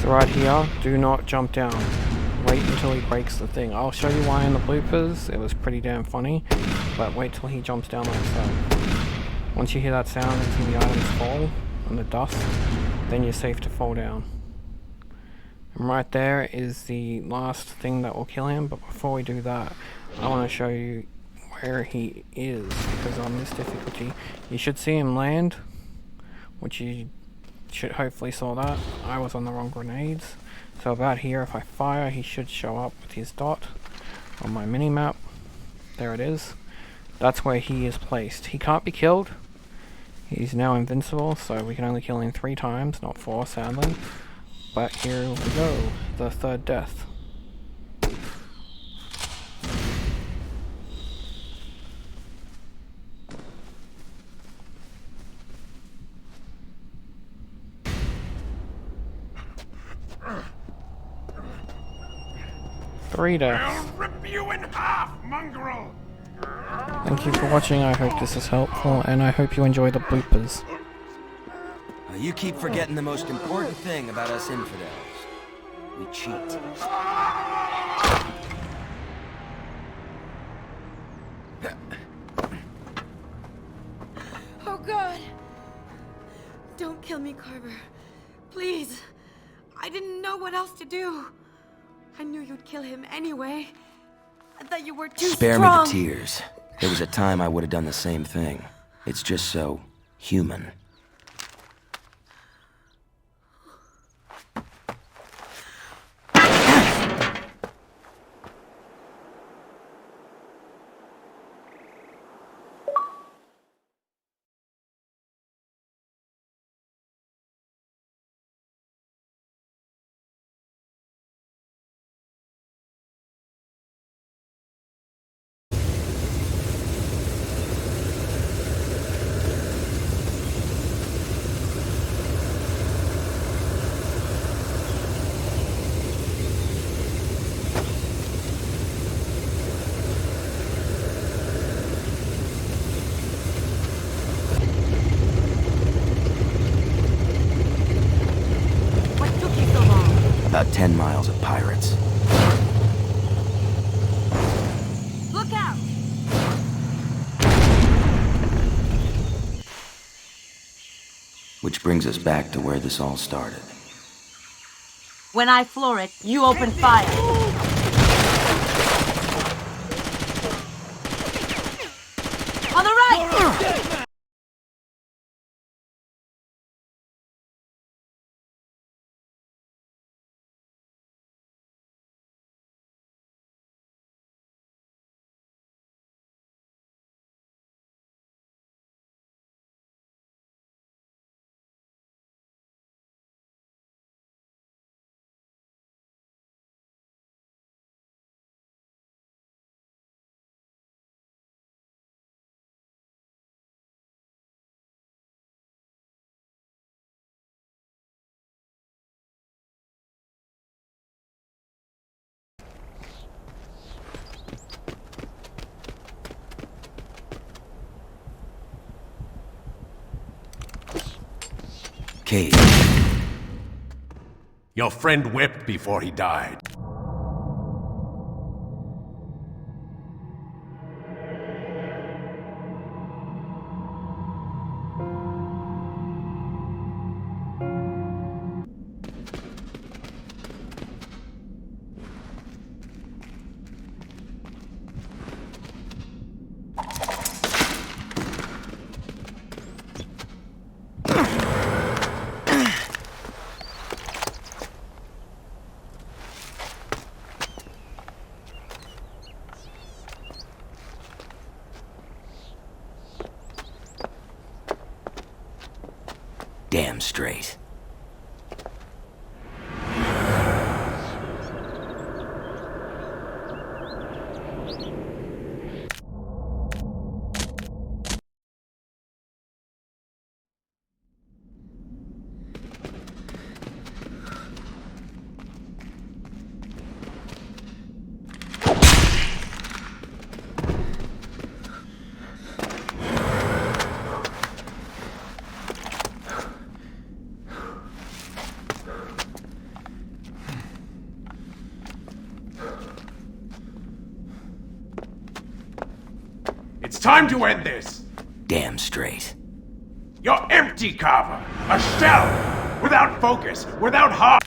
So right here, do not jump down. Wait until he breaks the thing. I'll show you why in the bloopers. It was pretty damn funny. But wait till he jumps down like so. Once you hear that sound and see the items fall and the dust, then you're safe to fall down. And right there is the last thing that will kill him. But before we do that, I want to show you where he is. Because on this difficulty, you should see him land, which you should hopefully saw that. I was on the wrong grenades. So about here, if I fire, he should show up with his dot on my mini-map. There it is. That's where he is placed. He can't be killed. He's now invincible, so we can only kill him 3 times, not 4 sadly. But here we go, the 3rd death. Three deaths. I'll rip you in half, mongrel! Thank you for watching. I hope this is helpful, and I hope you enjoy the bloopers. You keep forgetting the most important thing about us infidels. We cheat. Oh God! Don't kill me, Carver. Please. I didn't know what else to do. I knew you'd kill him anyway. I thought you were too Spare strong. me the tears. There was a time I would have done the same thing. It's just so human. About 10 miles of pirates. Look out! Which brings us back to where this all started. When I floor it, you open fire. On the right! Cade. Your friend wept before he died. Damn straight. It's time to end this! Damn straight. You're empty, Carver! A shell! Without focus, without heart!